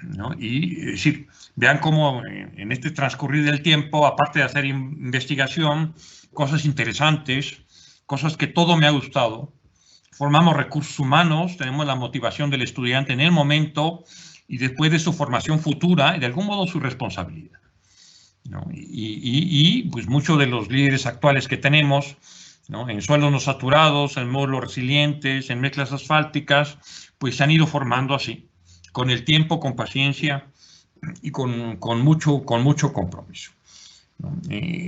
¿no? Y es decir, vean cómo en este transcurrir del tiempo, aparte de hacer investigación, cosas interesantes, cosas que todo me ha gustado, formamos recursos humanos, tenemos la motivación del estudiante en el momento y después de su formación futura y de algún modo su responsabilidad, ¿no? Y pues muchos de los líderes actuales que tenemos, ¿no? En suelos no saturados, en módulos resilientes, en mezclas asfálticas, pues se han ido formando así, con el tiempo, con paciencia y con mucho compromiso, ¿no?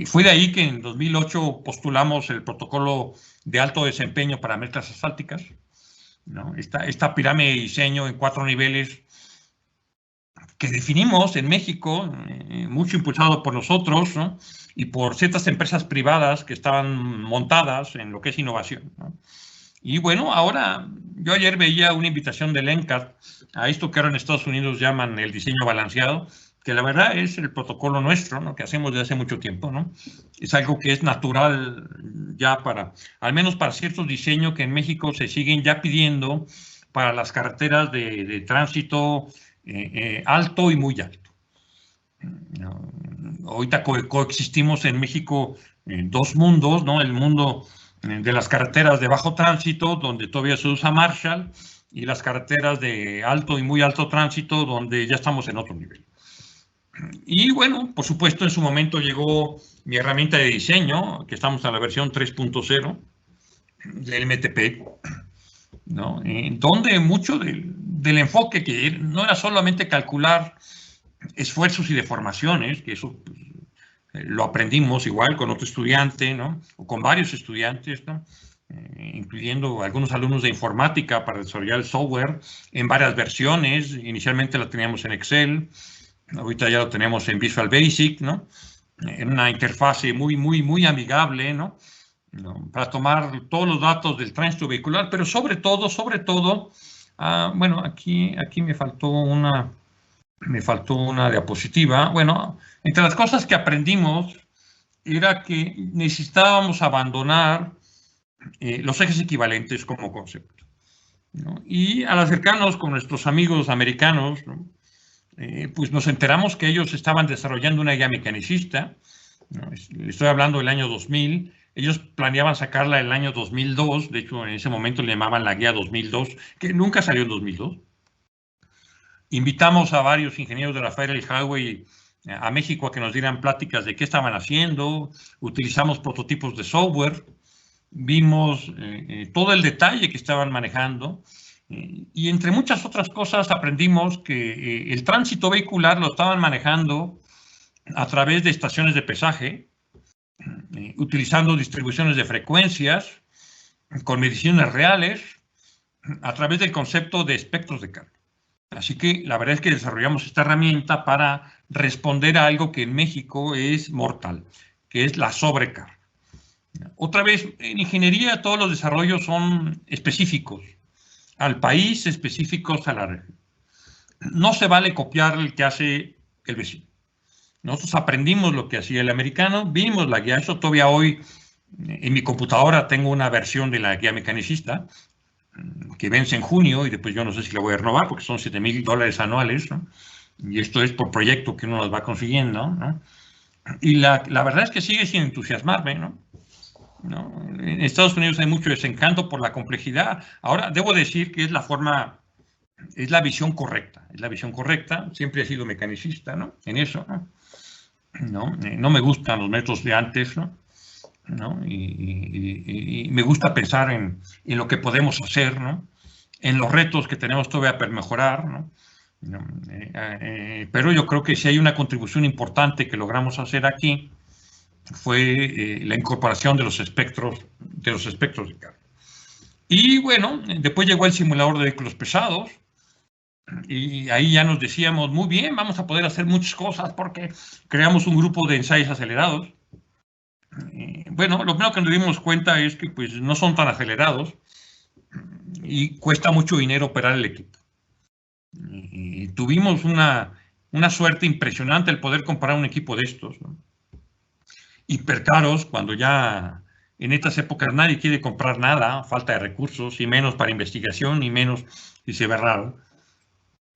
Fue de ahí que en 2008 postulamos el protocolo de alto desempeño para mezclas asfálticas, ¿no? Esta pirámide de diseño en 4 niveles que definimos en México, mucho impulsado por nosotros, ¿no? Y por ciertas empresas privadas que estaban montadas en lo que es innovación, ¿no? Y bueno, ahora, yo ayer veía una invitación del NCAT a esto que ahora en Estados Unidos llaman el diseño balanceado, que la verdad es el protocolo nuestro, ¿no? Que hacemos desde hace mucho tiempo, ¿no? Es algo que es natural ya al menos para ciertos diseños que en México se siguen ya pidiendo para las carreteras de tránsito alto y muy alto. Ahorita coexistimos en México dos mundos, ¿no? El mundo de las carreteras de bajo tránsito, donde todavía se usa Marshall, y las carreteras de alto y muy alto tránsito, donde ya estamos en otro nivel. Y bueno, por supuesto, en su momento llegó mi herramienta de diseño, que estamos en la versión 3.0 del MTP, ¿no? Donde mucho del enfoque, que no era solamente calcular esfuerzos y deformaciones, que eso pues, lo aprendimos igual con otro estudiante, ¿no? O con varios estudiantes, ¿no? Incluyendo algunos alumnos de informática para desarrollar el software en varias versiones. Inicialmente lo teníamos en Excel, ahorita ya lo tenemos en Visual Basic, ¿no? En una interfase muy amigable, ¿no? Para tomar todos los datos del tránsito vehicular, pero sobre todo, bueno, aquí me faltó una diapositiva. Bueno, entre las cosas que aprendimos era que necesitábamos abandonar los ejes equivalentes como concepto, ¿no? Y al acercarnos con nuestros amigos americanos, ¿no? Pues nos enteramos que ellos estaban desarrollando una guía mecanicista, ¿no? Estoy hablando del año 2000, ellos planeaban sacarla en el año 2002, de hecho en ese momento le llamaban la guía 2002, que nunca salió en 2002. Invitamos a varios ingenieros de la Federal Highway a México a que nos dieran pláticas de qué estaban haciendo, utilizamos prototipos de software, vimos todo el detalle que estaban manejando y entre muchas otras cosas aprendimos que el tránsito vehicular lo estaban manejando a través de estaciones de pesaje, utilizando distribuciones de frecuencias, con mediciones reales, a través del concepto de espectros de carga. Así que la verdad es que desarrollamos esta herramienta para responder a algo que en México es mortal, que es la sobrecarga. Otra vez, en ingeniería todos los desarrollos son específicos al país, específicos a la región. No se vale copiar el que hace el vecino. Nosotros aprendimos lo que hacía el americano, vimos la guía. Eso todavía hoy en mi computadora tengo una versión de la guía mecanicista que vence en junio y después yo no sé si la voy a renovar porque son $7,000 anuales, ¿no? Y esto es por proyecto que uno las va consiguiendo, ¿no? Y la verdad es que sigue sin entusiasmarme, ¿no? En Estados Unidos hay mucho desencanto por la complejidad. Ahora, debo decir que es la visión correcta, siempre he sido mecanicista, ¿no? En eso, ¿no? No me gustan los métodos de antes, ¿no? Y me gusta pensar en lo que podemos hacer, ¿no? En los retos que tenemos todavía para mejorar, ¿no? Pero yo creo que si hay una contribución importante que logramos hacer aquí fue la incorporación de los espectros de carga. Y bueno, después llegó el simulador de vehículos pesados y ahí ya nos decíamos, muy bien, vamos a poder hacer muchas cosas porque creamos un grupo de ensayos acelerados. Bueno, lo primero que nos dimos cuenta es que pues, no son tan acelerados y cuesta mucho dinero operar el equipo. Y tuvimos una suerte impresionante el poder comprar un equipo de estos, ¿no? Hipercaros, cuando ya en estas épocas nadie quiere comprar nada, falta de recursos, y menos para investigación, y menos si se ve raro.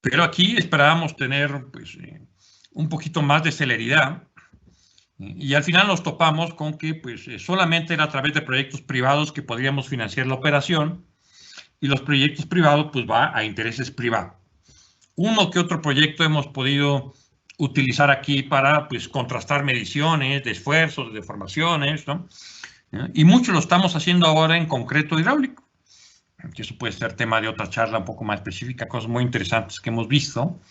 Pero aquí esperábamos tener pues, un poquito más de celeridad. Y al final nos topamos con que pues, solamente era a través de proyectos privados que podríamos financiar la operación y los proyectos privados pues va a intereses privados. Uno que otro proyecto hemos podido utilizar aquí para pues, contrastar mediciones de esfuerzos, de deformaciones, ¿no? Y mucho lo estamos haciendo ahora en concreto hidráulico, que eso puede ser tema de otra charla un poco más específica, cosas muy interesantes que hemos visto,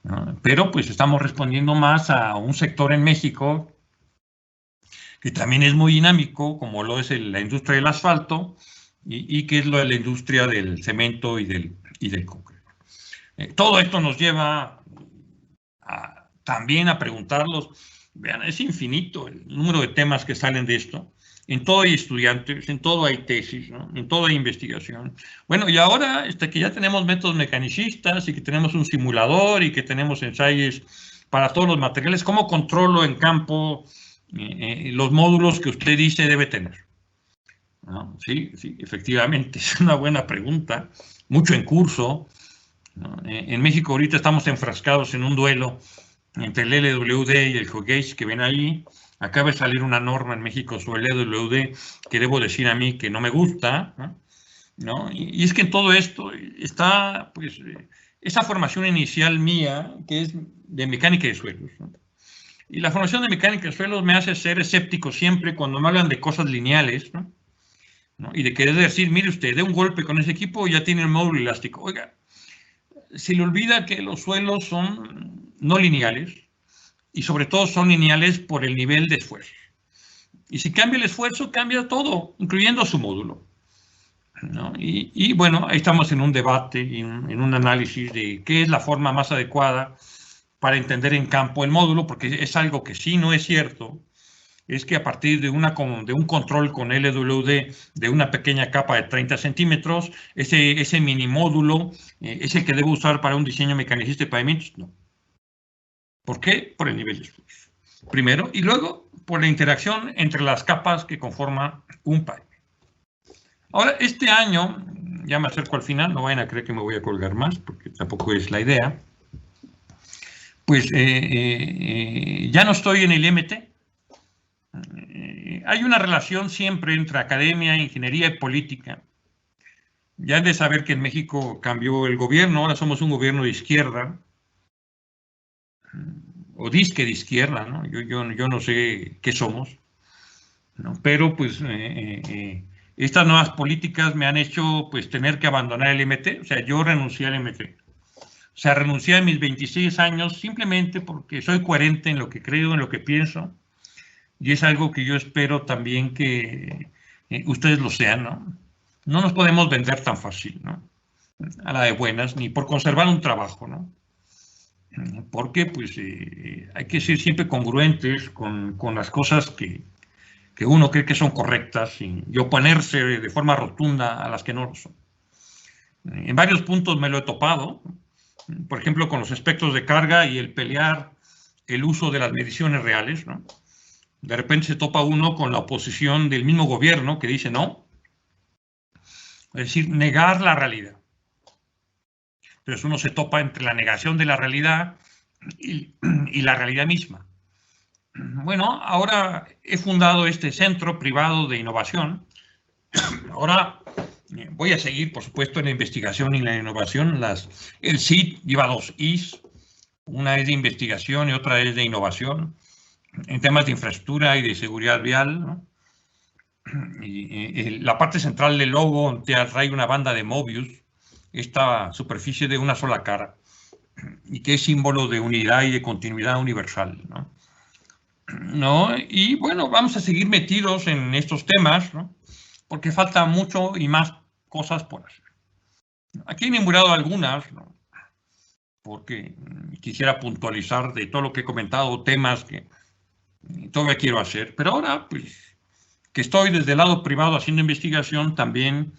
¿no? Pero pues estamos respondiendo más a un sector en México que también es muy dinámico, como lo es la industria del asfalto y que es lo de la industria del cemento y del concreto. Todo esto nos lleva también a preguntarlos, vean, es infinito el número de temas que salen de esto. En todo hay estudiantes, en todo hay tesis, ¿no? En todo hay investigación. Bueno, y ahora que ya tenemos métodos mecanicistas y que tenemos un simulador y que tenemos ensayos para todos los materiales, ¿cómo controlo en campo los módulos que usted dice debe tener? ¿No? Sí, efectivamente, es una buena pregunta. mucho en curso, ¿no? En México ahorita estamos enfrascados en un duelo entre el LWD y el Hogage que ven ahí. Acaba de salir una norma en México sobre el LWD que debo decir a mí que no me gusta, ¿no? Y es que en todo esto está, pues, esa formación inicial mía, que es de mecánica de suelos, ¿no? Y la formación de mecánica de suelos me hace ser escéptico siempre cuando me hablan de cosas lineales, ¿no? Y de querer decir, mire usted, dé un golpe con ese equipo y ya tiene el módulo elástico. Oiga, se le olvida que los suelos son no lineales y sobre todo son lineales por el nivel de esfuerzo. Y si cambia el esfuerzo, cambia todo, incluyendo su módulo, ¿no? Y bueno, ahí estamos en un debate, en un análisis de qué es la forma más adecuada para entender en campo el módulo, porque es algo que sí no es cierto, es que a partir de un control con LWD de una pequeña capa de 30 centímetros, ese mini módulo es el que debo usar para un diseño mecanicista de pavimentos. No. ¿Por qué? Por el nivel de esfuerzo. Primero, y luego por la interacción entre las capas que conforman un pavimento. Ahora, este año, ya me acerco al final, no vayan a creer que me voy a colgar más, porque tampoco es la idea, pues ya no estoy en el IMT. Hay una relación siempre entre academia, ingeniería y política. Ya han de saber que en México cambió el gobierno, ahora somos un gobierno de izquierda, o disque de izquierda, ¿no? Yo no sé qué somos, ¿no? Pero pues estas nuevas políticas me han hecho pues tener que abandonar el MT, o sea, yo renuncié al MT. O sea, renuncié a mis 26 años simplemente porque soy coherente en lo que creo, en lo que pienso, y es algo que yo espero también que ustedes lo sean, ¿no? No nos podemos vender tan fácil, ¿no? A la de buenas, ni por conservar un trabajo, ¿no? Porque pues hay que ser siempre congruentes con las cosas que uno cree que son correctas y oponerse de forma rotunda a las que no lo son. En varios puntos me lo he topado, por ejemplo, con los espectros de carga y el pelear el uso de las mediciones reales, ¿no? De repente se topa uno con la oposición del mismo gobierno que dice no, es decir, negar la realidad. Entonces uno se topa entre la negación de la realidad y la realidad misma. Bueno, ahora he fundado este centro privado de innovación. Ahora voy a seguir, por supuesto, en la investigación y la innovación. El CIT lleva 2 Is, una es de investigación y otra es de innovación, en temas de infraestructura y de seguridad vial, ¿no? Y la parte central del logo trae una banda de Mobius, esta superficie de una sola cara, y que es símbolo de unidad y de continuidad universal, ¿no? Y bueno, vamos a seguir metidos en estos temas, ¿no? Porque falta mucho y más cosas por hacer. Aquí he enumerado algunas, ¿no? Porque quisiera puntualizar de todo lo que he comentado, temas que todavía quiero hacer. Pero ahora, pues, que estoy desde el lado privado haciendo investigación, también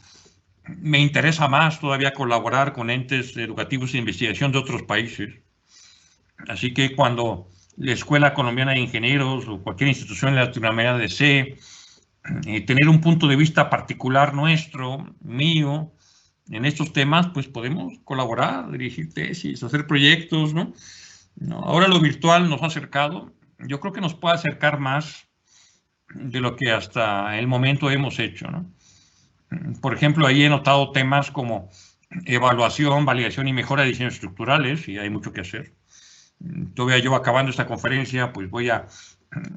me interesa más todavía colaborar con entes educativos de investigación de otros países. Así que cuando la Escuela Colombiana de Ingenieros o cualquier institución en Latinoamérica desee tener un punto de vista particular nuestro, mío, en estos temas, pues podemos colaborar, dirigir tesis, hacer proyectos, ¿no? Ahora lo virtual nos ha acercado, yo creo que nos puede acercar más de lo que hasta el momento hemos hecho, ¿no? Por ejemplo, ahí he notado temas como evaluación, validación y mejora de diseños estructurales, y hay mucho que hacer. Todavía yo acabando esta conferencia, pues voy a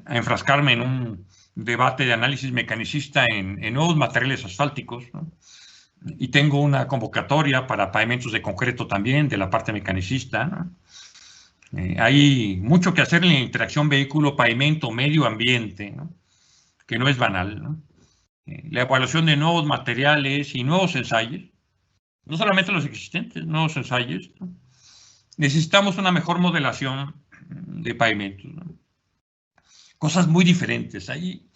enfrascarme en un debate de análisis mecanicista en nuevos materiales asfálticos, ¿no? Y tengo una convocatoria para pavimentos de concreto también, de la parte mecanicista, ¿no? Hay mucho que hacer en la interacción vehículo-pavimento-medio ambiente, ¿no? Que no es banal, ¿no? La evaluación de nuevos materiales y nuevos ensayos, no solamente los existentes, nuevos ensayos, ¿no? Necesitamos una mejor modelación de pavimentos, ¿no? Cosas muy diferentes. Ahí,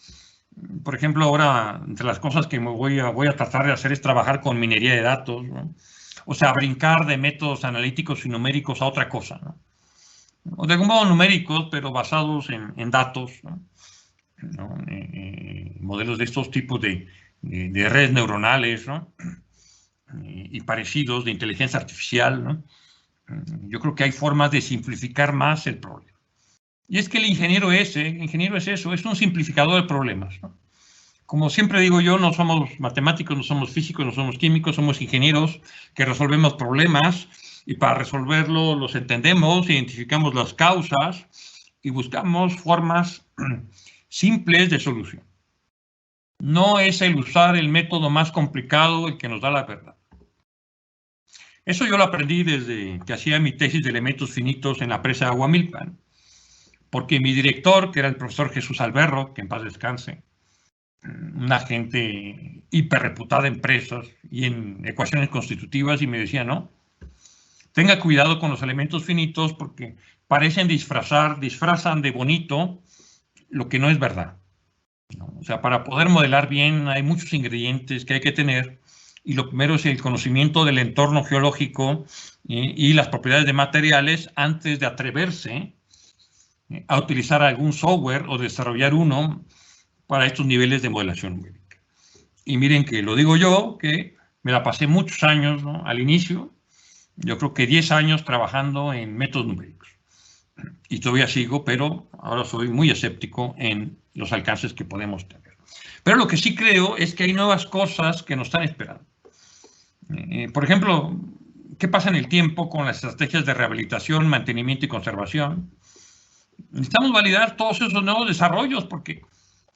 por ejemplo, ahora, entre las cosas que voy a tratar de hacer es trabajar con minería de datos, ¿no? O sea, brincar de métodos analíticos y numéricos a otra cosa, ¿no? O de algún modo numéricos, pero basados en datos, ¿no? Modelos de estos tipos de redes neuronales, ¿no? y parecidos de inteligencia artificial, ¿no? Yo creo que hay formas de simplificar más el problema. Y es que el ingeniero es eso, es un simplificador de problemas, ¿no? Como siempre digo yo, no somos matemáticos, no somos físicos, no somos químicos, somos ingenieros que resolvemos problemas y para resolverlo los entendemos, identificamos las causas y buscamos formas simples de solución. No es el usar el método más complicado el que nos da la verdad. Eso yo lo aprendí desde que hacía mi tesis de elementos finitos en la presa de Aguamilpa, porque mi director, que era el profesor Jesús Alberro, que en paz descanse, una gente hiperreputada en presas y en ecuaciones constitutivas, y me decía, no, tenga cuidado con los elementos finitos porque parecen disfrazan de bonito lo que no es verdad, ¿no? O sea, para poder modelar bien hay muchos ingredientes que hay que tener, y lo primero es el conocimiento del entorno geológico y las propiedades de materiales antes de atreverse a utilizar algún software o desarrollar uno para estos niveles de modelación numérica. Y miren que lo digo yo, que me la pasé muchos años, ¿no? Al inicio, yo creo que 10 años trabajando en métodos numéricos. Y todavía sigo, pero ahora soy muy escéptico en los alcances que podemos tener. Pero lo que sí creo es que hay nuevas cosas que nos están esperando. Por ejemplo, ¿qué pasa en el tiempo con las estrategias de rehabilitación, mantenimiento y conservación? Necesitamos validar todos esos nuevos desarrollos porque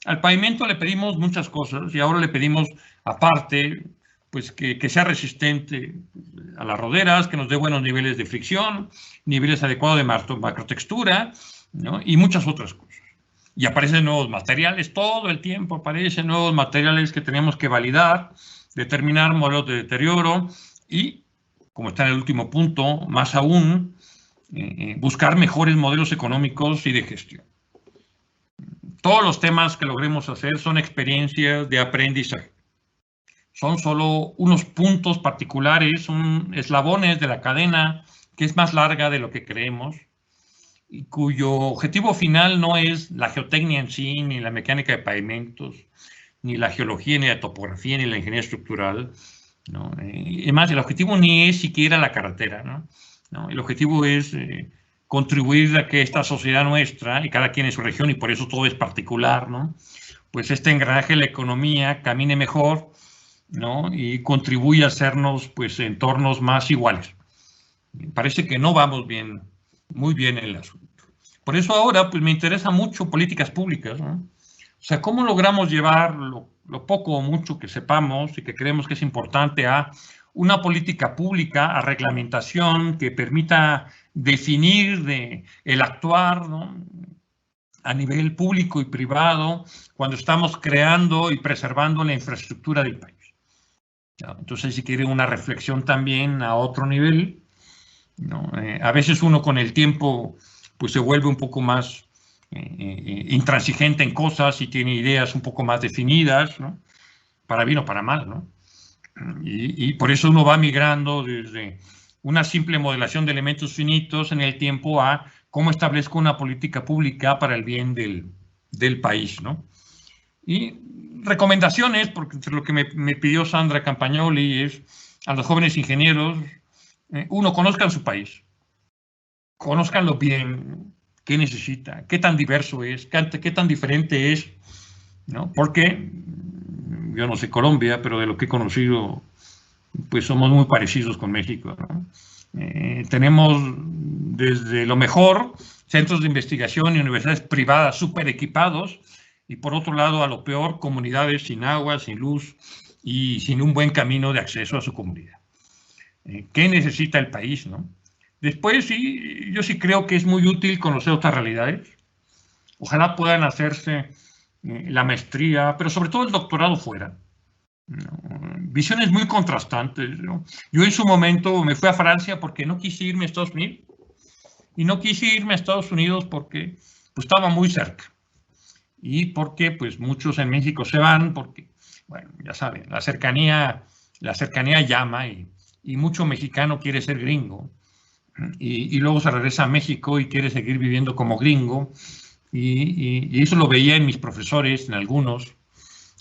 al pavimento le pedimos muchas cosas y ahora le pedimos, aparte, pues que sea resistente a las roderas, que nos dé buenos niveles de fricción, niveles adecuados de macrotextura, ¿no? Y muchas otras cosas. Y aparecen nuevos materiales, todo el tiempo aparecen nuevos materiales que tenemos que validar, determinar modelos de deterioro y, como está en el último punto, más aún, buscar mejores modelos económicos y de gestión. Todos los temas que logremos hacer son experiencias de aprendizaje. Son solo unos puntos particulares, son eslabones de la cadena que es más larga de lo que creemos y cuyo objetivo final no es la geotecnia en sí, ni la mecánica de pavimentos, ni la geología, ni la topografía, ni la ingeniería estructural, ¿no? Además, el objetivo ni es siquiera la carretera, ¿no? El objetivo es contribuir a que esta sociedad nuestra, y cada quien en su región, y por eso todo es particular, ¿no? Pues este engranaje de la economía camine mejor, ¿no? Y contribuye a hacernos, pues, entornos más iguales. Parece que no vamos bien, muy bien en el asunto. Por eso ahora, pues, me interesa mucho políticas públicas, ¿no? O sea, ¿cómo logramos llevar lo poco o mucho que sepamos y que creemos que es importante a una política pública, a reglamentación que permita definir el actuar, ¿no? A nivel público y privado cuando estamos creando y preservando la infraestructura del país? Entonces, si quiere una reflexión también a otro nivel, ¿no? A veces uno con el tiempo pues se vuelve un poco más intransigente en cosas y tiene ideas un poco más definidas, ¿no? Para bien o para mal, ¿no? Y por eso uno va migrando desde una simple modelación de elementos finitos en el tiempo a cómo establezco una política pública para el bien del país, ¿no? Y recomendaciones, porque lo que me pidió Sandra Campagnoli es a los jóvenes ingenieros, uno, conozcan su país, conózcanlo bien, qué necesita, qué tan diverso es, qué tan diferente es, ¿no? Porque yo no sé Colombia, pero de lo que he conocido, pues somos muy parecidos con México, ¿no? Tenemos desde lo mejor centros de investigación y universidades privadas súper equipados y por otro lado a lo peor comunidades sin agua, sin luz y sin un buen camino de acceso a su comunidad. ¿Qué necesita el país, no? Después, sí, yo sí creo que es muy útil conocer otras realidades. Ojalá puedan hacerse la maestría, pero sobre todo el doctorado fuera, ¿no? Visiones muy contrastantes, ¿no? Yo en su momento me fui a Francia porque no quise irme a Estados Unidos. Y no quise irme a Estados Unidos porque pues, estaba muy cerca. Y porque pues, muchos en México se van porque, bueno, ya saben, la cercanía llama y mucho mexicano quiere ser gringo. Y luego se regresa a México y quiere seguir viviendo como gringo. Y eso lo veía en mis profesores, en algunos.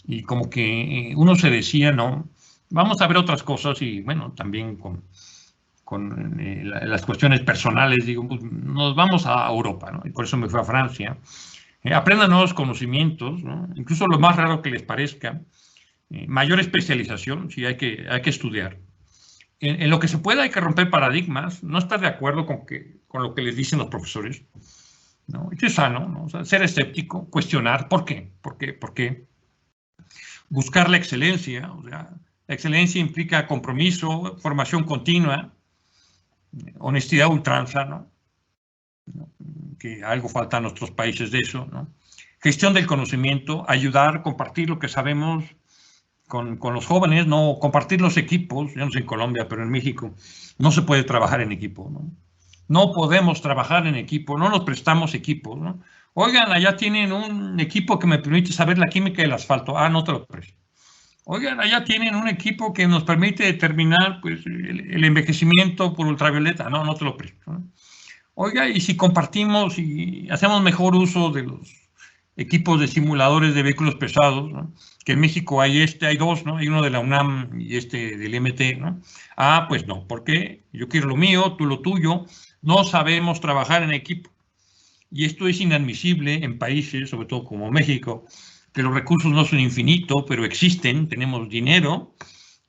Y como que uno se decía, ¿no? vamos a ver otras cosas y, bueno, también con las cuestiones personales, digo, pues, nos vamos a Europa, ¿no? Y por eso me fui a Francia. Aprendan nuevos conocimientos, ¿no? Incluso lo más raro que les parezca. Mayor especialización, sí, hay que estudiar. En lo que se pueda hay que romper paradigmas, no estar de acuerdo con lo que les dicen los profesores, ¿no? Esto es sano, ¿no? O sea, ser escéptico, cuestionar, ¿por qué? ¿Por qué? Buscar la excelencia, o sea, la excelencia implica compromiso, formación continua, honestidad ultranza, ¿no? Que algo falta en nuestros países de eso, ¿no? Gestión del conocimiento, ayudar, compartir lo que sabemos con los jóvenes, no compartir los equipos, yo no sé en Colombia, pero en México no se puede trabajar en equipo, ¿no? No podemos trabajar en equipo, no nos prestamos equipos, ¿no? Oigan, allá tienen un equipo que me permite saber la química del asfalto. Ah, no te lo presto. Oigan, allá tienen un equipo que nos permite determinar pues, el envejecimiento por ultravioleta. No, no te lo presto, ¿no? Oiga, y si compartimos y hacemos mejor uso de los equipos de simuladores de vehículos pesados, ¿no? Que en México hay dos, ¿no? Hay uno de la UNAM y del MT, ¿no? Ah, pues no, ¿por qué? Yo quiero lo mío, tú lo tuyo. No sabemos trabajar en equipo. Y esto es inadmisible en países, sobre todo como México, que los recursos no son infinitos, pero existen, tenemos dinero,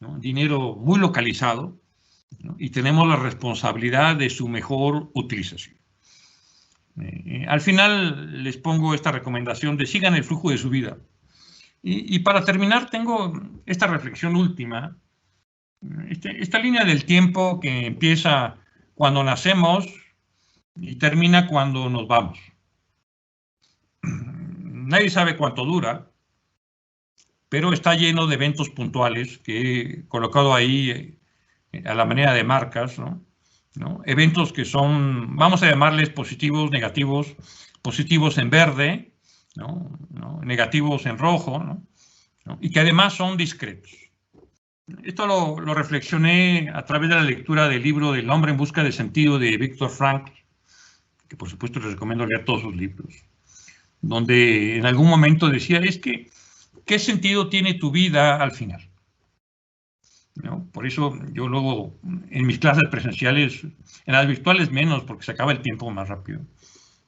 ¿no? Dinero muy localizado, ¿no? Y tenemos la responsabilidad de su mejor utilización. Al final les pongo esta recomendación de sigan el flujo de su vida. Y para terminar tengo esta reflexión última, esta línea del tiempo que empieza cuando nacemos y termina cuando nos vamos. Nadie sabe cuánto dura, pero está lleno de eventos puntuales que he colocado ahí a la manera de marcas, ¿no? Eventos que son, vamos a llamarles positivos, negativos, positivos en verde, ¿no? Negativos en rojo, ¿no? Y que además son discretos. Esto lo reflexioné a través de la lectura del libro del hombre en busca de sentido de Viktor Frankl, que por supuesto les recomiendo leer todos sus libros, donde en algún momento decía, es que, ¿qué sentido tiene tu vida al final? ¿No? Por eso yo luego en mis clases presenciales, en las virtuales menos, porque se acaba el tiempo más rápido,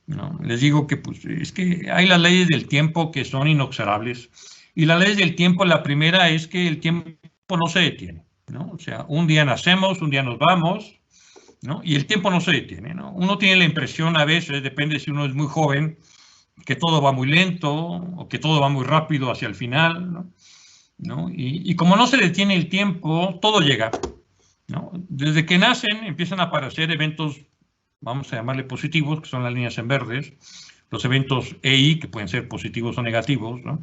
¿no? Les digo que pues, es que hay las leyes del tiempo que son inexorables, y las leyes del tiempo, la primera es que el tiempo no se detiene, ¿no? O sea, un día nacemos, un día nos vamos, ¿no? Y el tiempo no se detiene, ¿no? Uno tiene la impresión a veces, depende si uno es muy joven, que todo va muy lento o que todo va muy rápido hacia el final, ¿no? Y como no se detiene el tiempo, todo llega, ¿no? Desde que nacen empiezan a aparecer eventos, vamos a llamarle positivos, que son las líneas en verdes, los eventos EI, que pueden ser positivos o negativos, ¿no?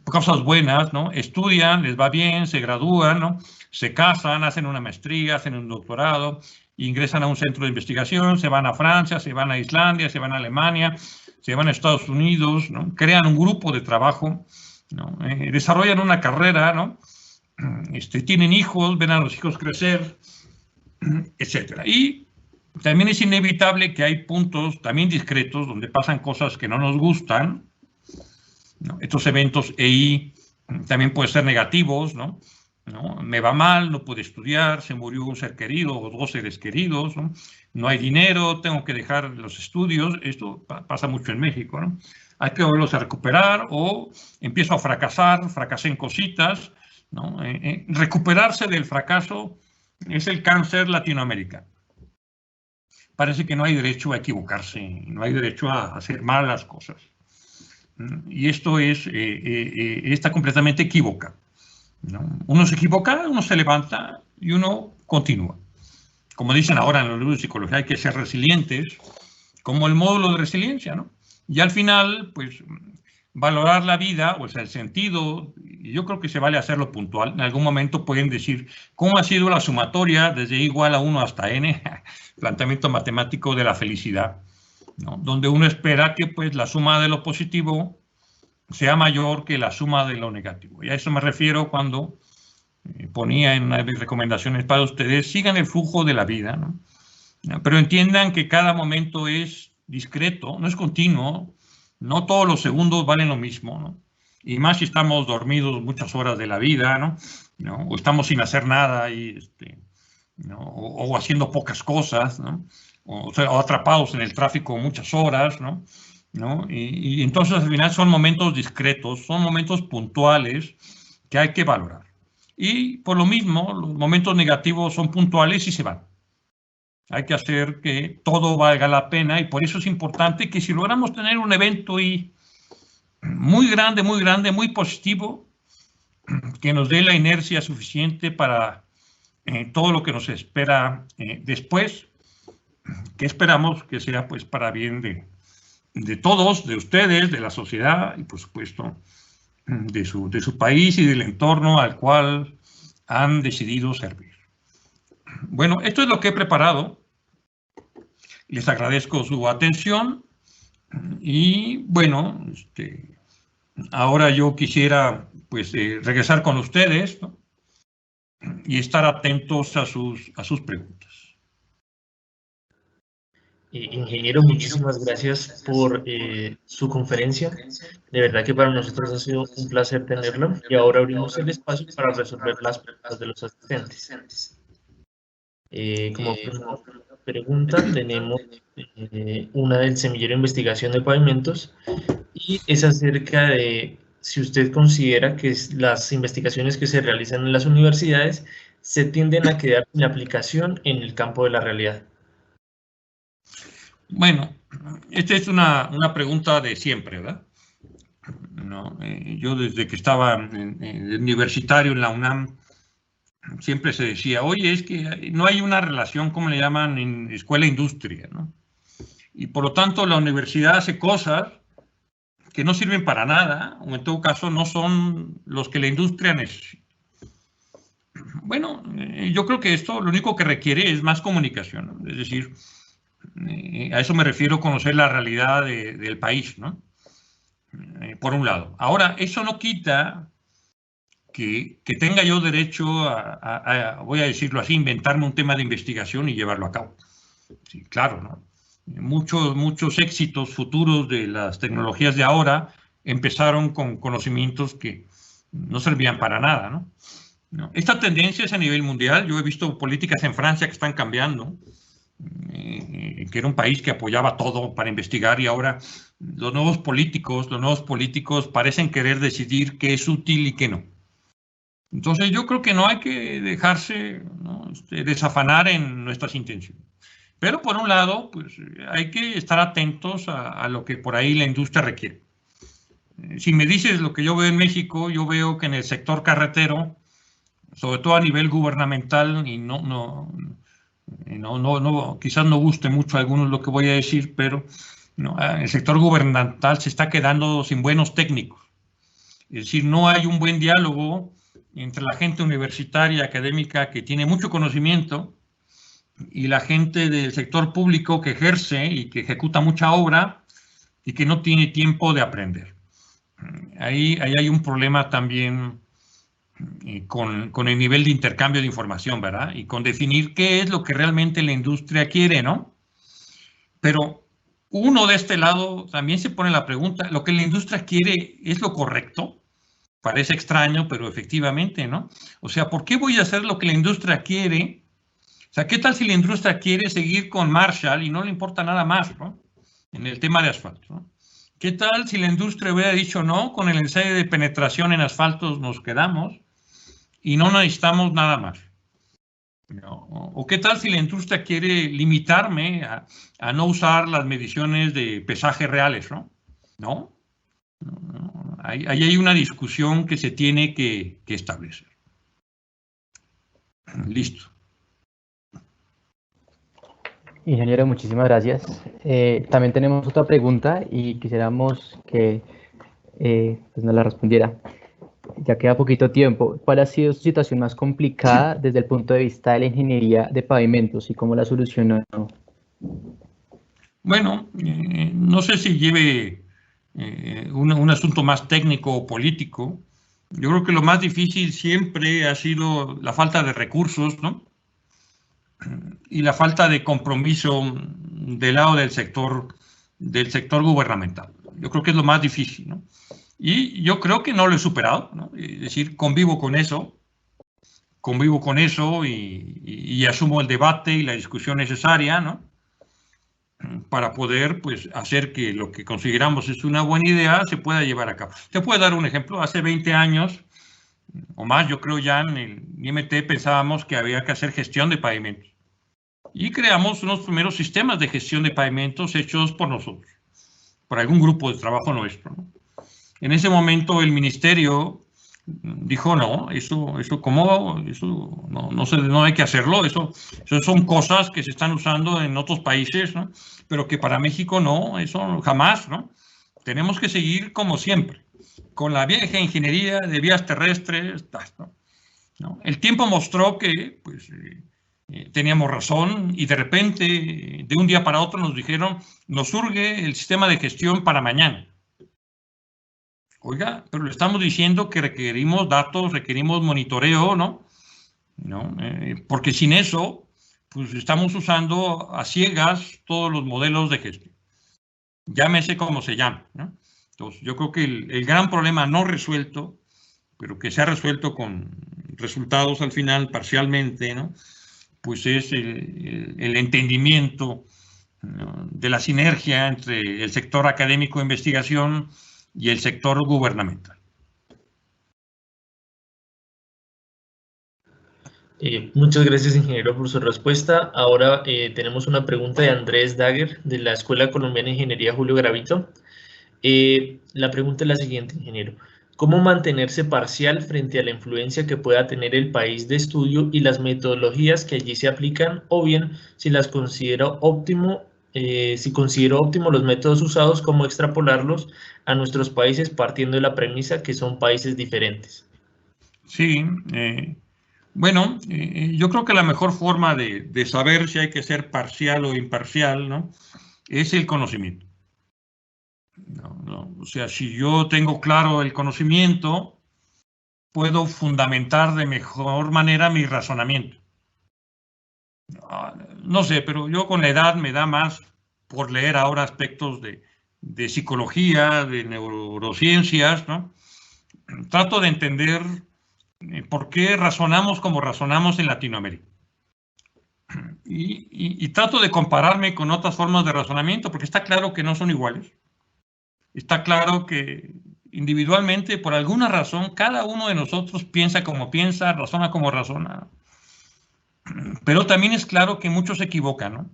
Cosas buenas, ¿no? Estudian, les va bien, se gradúan, ¿no? Se casan, hacen una maestría, hacen un doctorado, ingresan a un centro de investigación, se van a Francia, se van a Islandia, se van a Alemania, se van a Estados Unidos, ¿no? Crean un grupo de trabajo, ¿no? Desarrollan una carrera, ¿no? Tienen hijos, ven a los hijos crecer, etc. Y también es inevitable que hay puntos también discretos donde pasan cosas que no nos gustan, ¿no? Estos eventos EI también pueden ser negativos, ¿no? Me va mal, no puedo estudiar, se murió un ser querido o dos seres queridos, ¿no? No hay dinero, tengo que dejar los estudios. Esto pasa mucho en México, ¿no? Hay que volverlos a recuperar o empiezo a fracasar, fracasé en cositas, ¿no? Recuperarse del fracaso es el cáncer latinoamericano. Parece que no hay derecho a equivocarse, no hay derecho a hacer mal las cosas. Y esto está completamente equivocado, ¿no? Uno se equivoca, uno se levanta y uno continúa. Como dicen ahora en los libros de psicología, hay que ser resilientes, como el módulo de resiliencia, ¿no? Y al final, pues, valorar la vida, o sea, el sentido, y yo creo que se vale hacerlo puntual. En algún momento pueden decir, ¿cómo ha sido la sumatoria desde igual a 1 hasta n? Planteamiento matemático de la felicidad, ¿no? Donde uno espera que, pues, la suma de lo positivo sea mayor que la suma de lo negativo. Y a eso me refiero cuando ponía en una de mis recomendaciones para ustedes, sigan el flujo de la vida, ¿no? Pero entiendan que cada momento es discreto, no es continuo, no todos los segundos valen lo mismo, ¿no? y más si estamos dormidos muchas horas de la vida, ¿no? O estamos sin hacer nada y, ¿no? o haciendo pocas cosas, ¿no? O atrapados en el tráfico muchas horas, ¿no? Y entonces al final son momentos discretos, son momentos puntuales que hay que valorar. Y por lo mismo, los momentos negativos son puntuales y se van. Hay que hacer que todo valga la pena y por eso es importante que si logramos tener un evento muy grande, muy positivo, que nos dé la inercia suficiente para todo lo que nos espera después, que esperamos que sea pues para bien de todos, de ustedes, de la sociedad y por supuesto de su país y del entorno al cual han decidido servir. Bueno, esto es lo que he preparado. Les agradezco su atención y bueno, ahora yo quisiera pues regresar con ustedes, ¿no? Y estar atentos a sus preguntas. Ingeniero, muchísimas gracias por su conferencia. De verdad que para nosotros ha sido un placer tenerlo y ahora abrimos el espacio para resolver las preguntas de los asistentes. Como primera pregunta tenemos una del Semillero de Investigación de Pavimentos y es acerca de si usted considera que las investigaciones que se realizan en las universidades se tienden a quedar sin aplicación en el campo de la realidad. Bueno, esta es una pregunta de siempre, ¿verdad? ¿No? Yo desde que estaba en universitario en la UNAM, siempre se decía, oye, es que no hay una relación, como le llaman, en escuela-industria, ¿no? Y por lo tanto la universidad hace cosas que no sirven para nada, o en todo caso no son los que la industria necesita. Bueno, yo creo que esto lo único que requiere es más comunicación, ¿no? Es decir, a eso me refiero, conocer la realidad del país, ¿no? Por un lado. Ahora, eso no quita que tenga yo derecho voy a decirlo así, inventarme un tema de investigación y llevarlo a cabo. Sí, claro, ¿no? Muchos éxitos futuros de las tecnologías de ahora empezaron con conocimientos que no servían para nada, ¿no? Esta tendencia es a nivel mundial. Yo he visto políticas en Francia que están cambiando, que era un país que apoyaba todo para investigar y ahora los nuevos políticos parecen querer decidir qué es útil y qué no. Entonces yo creo que no hay que dejarse, ¿no? Desafanar en nuestras intenciones. Pero por un lado, pues hay que estar atentos a lo que por ahí la industria requiere. Si me dices lo que yo veo en México, yo veo que en el sector carretero, sobre todo a nivel gubernamental, y quizás no guste mucho a algunos lo que voy a decir, pero no, el sector gubernamental se está quedando sin buenos técnicos. Es decir, no hay un buen diálogo entre la gente universitaria, académica, que tiene mucho conocimiento, y la gente del sector público que ejerce y que ejecuta mucha obra y que no tiene tiempo de aprender. Ahí hay un problema también con el nivel de intercambio de información, ¿verdad? Y con definir qué es lo que realmente la industria quiere, ¿no? Pero uno de este lado también se pone la pregunta, ¿lo que la industria quiere es lo correcto? Parece extraño, pero efectivamente, ¿no? O sea, ¿por qué voy a hacer lo que la industria quiere? O sea, ¿qué tal si la industria quiere seguir con Marshall y no le importa nada más, ¿no? En el tema de asfalto, ¿no? ¿Qué tal si la industria hubiera dicho no, con el ensayo de penetración en asfaltos nos quedamos y no necesitamos nada más? ¿No? ¿O qué tal si la industria quiere limitarme a no usar las mediciones de pesaje reales, ¿no? ¿No? Ahí hay una discusión que se tiene que establecer. Listo. Ingeniero, muchísimas gracias. También tenemos otra pregunta y quisiéramos que pues nos la respondiera. Ya queda poquito tiempo. ¿Cuál ha sido su situación más complicada desde el punto de vista de la ingeniería de pavimentos y cómo la solucionó? Bueno, no sé si lleve un asunto más técnico o político. Yo creo que lo más difícil siempre ha sido la falta de recursos, ¿no? Y la falta de compromiso del lado del sector gubernamental. Yo creo que es lo más difícil, ¿no? Y yo creo que no lo he superado, ¿no? Es decir, convivo con eso y asumo el debate y la discusión necesaria, ¿no? Para poder, pues, hacer que lo que consideramos es una buena idea se pueda llevar a cabo. Te puedo dar un ejemplo. Hace 20 años o más, yo creo, ya en el IMT pensábamos que había que hacer gestión de pavimentos. Y creamos unos primeros sistemas de gestión de pavimentos hechos por nosotros, por algún grupo de trabajo nuestro, ¿no? En ese momento el ministerio dijo, no, ¿cómo? Eso no hay que hacerlo, eso son cosas que se están usando en otros países, ¿no? Pero que para México no, eso jamás, ¿no? Tenemos que seguir como siempre, con la vieja ingeniería de vías terrestres, ¿no? El tiempo mostró que, pues, teníamos razón y de repente, de un día para otro nos dijeron, nos surge el sistema de gestión para mañana. Oiga, pero le estamos diciendo que requerimos datos, requerimos monitoreo, ¿no? Porque sin eso, pues estamos usando a ciegas todos los modelos de gestión. Llámese como se llame, ¿no? Entonces, yo creo que el gran problema no resuelto, pero que se ha resuelto con resultados al final parcialmente, ¿no? Pues es el entendimiento, ¿no?, de la sinergia entre el sector académico de investigación y el sector gubernamental. Muchas gracias, ingeniero, por su respuesta. Ahora tenemos una pregunta de Andrés Daguer, de la Escuela Colombiana de Ingeniería Julio Garavito. La pregunta es la siguiente, ingeniero. ¿Cómo mantenerse parcial frente a la influencia que pueda tener el país de estudio y las metodologías que allí se aplican? O bien, si las considero óptimo, si considero óptimo los métodos usados, ¿cómo extrapolarlos a nuestros países partiendo de la premisa que son países diferentes? Sí, bueno, yo creo que la mejor forma de saber si hay que ser parcial o imparcial, ¿no?, es el conocimiento. O sea, si yo tengo claro el conocimiento, puedo fundamentar de mejor manera mi razonamiento. No sé, pero yo con la edad me da más por leer ahora aspectos de psicología, de neurociencias, ¿no? Trato de entender por qué razonamos como razonamos en Latinoamérica. Y trato de compararme con otras formas de razonamiento, porque está claro que no son iguales. Está claro que individualmente, por alguna razón, cada uno de nosotros piensa como piensa, razona como razona. Pero también es claro que muchos se equivocan, ¿no?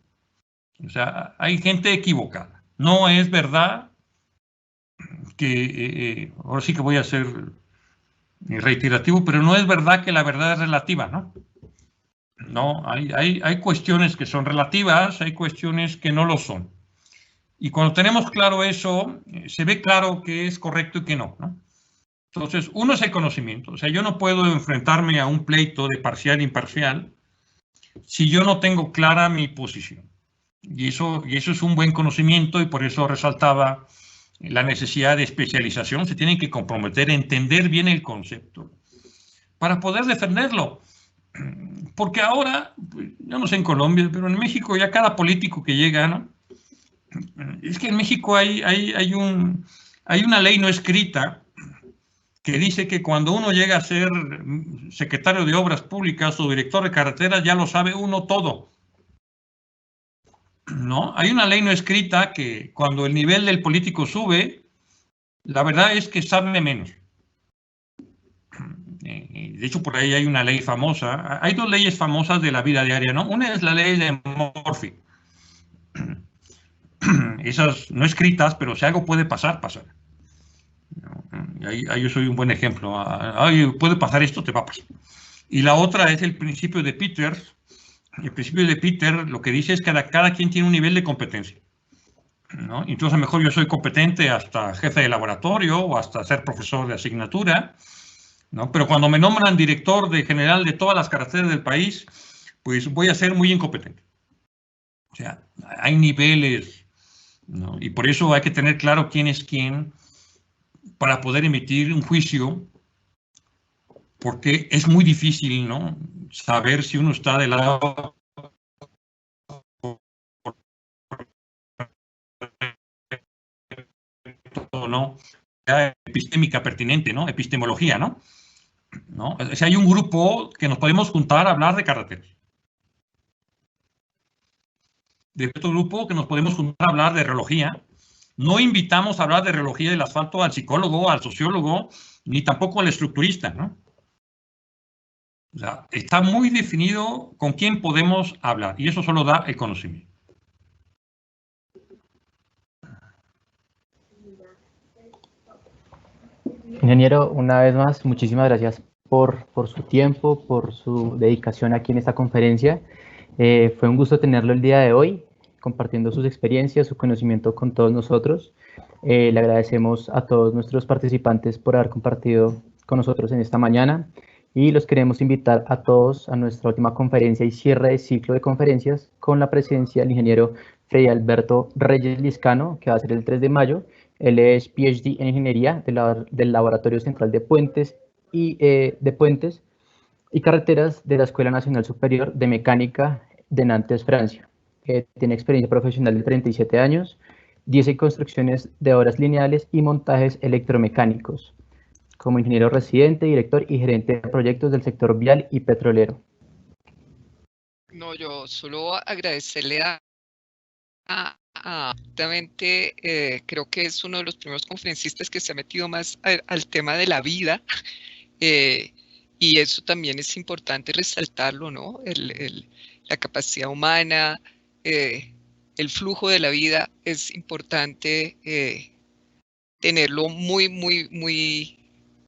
O sea, hay gente equivocada. No es verdad que, ahora sí que voy a ser reiterativo, pero no es verdad que la verdad es relativa, ¿no? No, hay cuestiones que son relativas, hay cuestiones que no lo son. Y cuando tenemos claro eso, se ve claro que es correcto y que no, ¿no? Entonces, uno es el conocimiento. O sea, yo no puedo enfrentarme a un pleito de parcial e imparcial si yo no tengo clara mi posición. Y eso es un buen conocimiento, y por eso resaltaba la necesidad de especialización. Se tienen que comprometer a entender bien el concepto para poder defenderlo. Porque ahora, yo no sé en Colombia, pero en México ya cada político que llega, ¿no? Es que en México hay una ley no escrita que dice que cuando uno llega a ser secretario de Obras Públicas o director de carreteras, ya lo sabe uno todo, ¿no? Hay una ley no escrita que cuando el nivel del político sube, la verdad es que sabe menos. De hecho, por ahí hay una ley famosa. Hay dos leyes famosas de la vida diaria, ¿no? Una es la ley de Murphy. Esas no escritas, pero si algo puede pasar, pasar. Ahí yo soy un buen ejemplo. Ay, puede pasar esto, te va a pasar. Y la otra es el principio de Peters. El principio de Peter lo que dice es que cada quien tiene un nivel de competencia, ¿no? Entonces, a lo mejor yo soy competente hasta jefe de laboratorio o hasta ser profesor de asignatura, ¿no? Pero cuando me nombran director general de todas las carreteras del país, pues voy a ser muy incompetente. O sea, hay niveles, ¿no? Y por eso hay que tener claro quién es quién para poder emitir un juicio, porque es muy difícil, ¿no?, saber si uno está del lado o no. epistémica pertinente, ¿no? Epistemología, ¿no? ¿No? O sea, hay un grupo que nos podemos juntar a hablar de carreteras. De otro grupo que nos podemos juntar a hablar de reología. No invitamos a hablar de reología del asfalto al psicólogo, al sociólogo, ni tampoco al estructurista, ¿no? O sea, está muy definido con quién podemos hablar, y eso solo da el conocimiento. Ingeniero, una vez más, muchísimas gracias por su tiempo, por su dedicación aquí en esta conferencia. Fue un gusto tenerlo el día de hoy, compartiendo sus experiencias, su conocimiento con todos nosotros. Le agradecemos a todos nuestros participantes por haber compartido con nosotros en esta mañana y los queremos invitar a todos a nuestra última conferencia y cierre de ciclo de conferencias con la presencia del ingeniero Freddy Alberto Reyes Liscano, que va a ser el 3 de mayo. Él es PhD en Ingeniería del Laboratorio Central de Puentes y Carreteras de la Escuela Nacional Superior de Mecánica de Nantes, Francia. Tiene experiencia profesional de 37 años, 10 en construcciones de obras lineales y montajes electromecánicos, como ingeniero residente, director y gerente de proyectos del sector vial y petrolero. No, yo solo agradecerle creo que es uno de los primeros conferencistas que se ha metido más al tema de la vida, y eso también es importante resaltarlo, ¿no? La capacidad humana, el flujo de la vida, es importante tenerlo muy,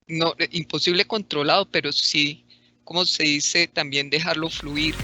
no, imposible controlado, pero sí, como se dice, también dejarlo fluir.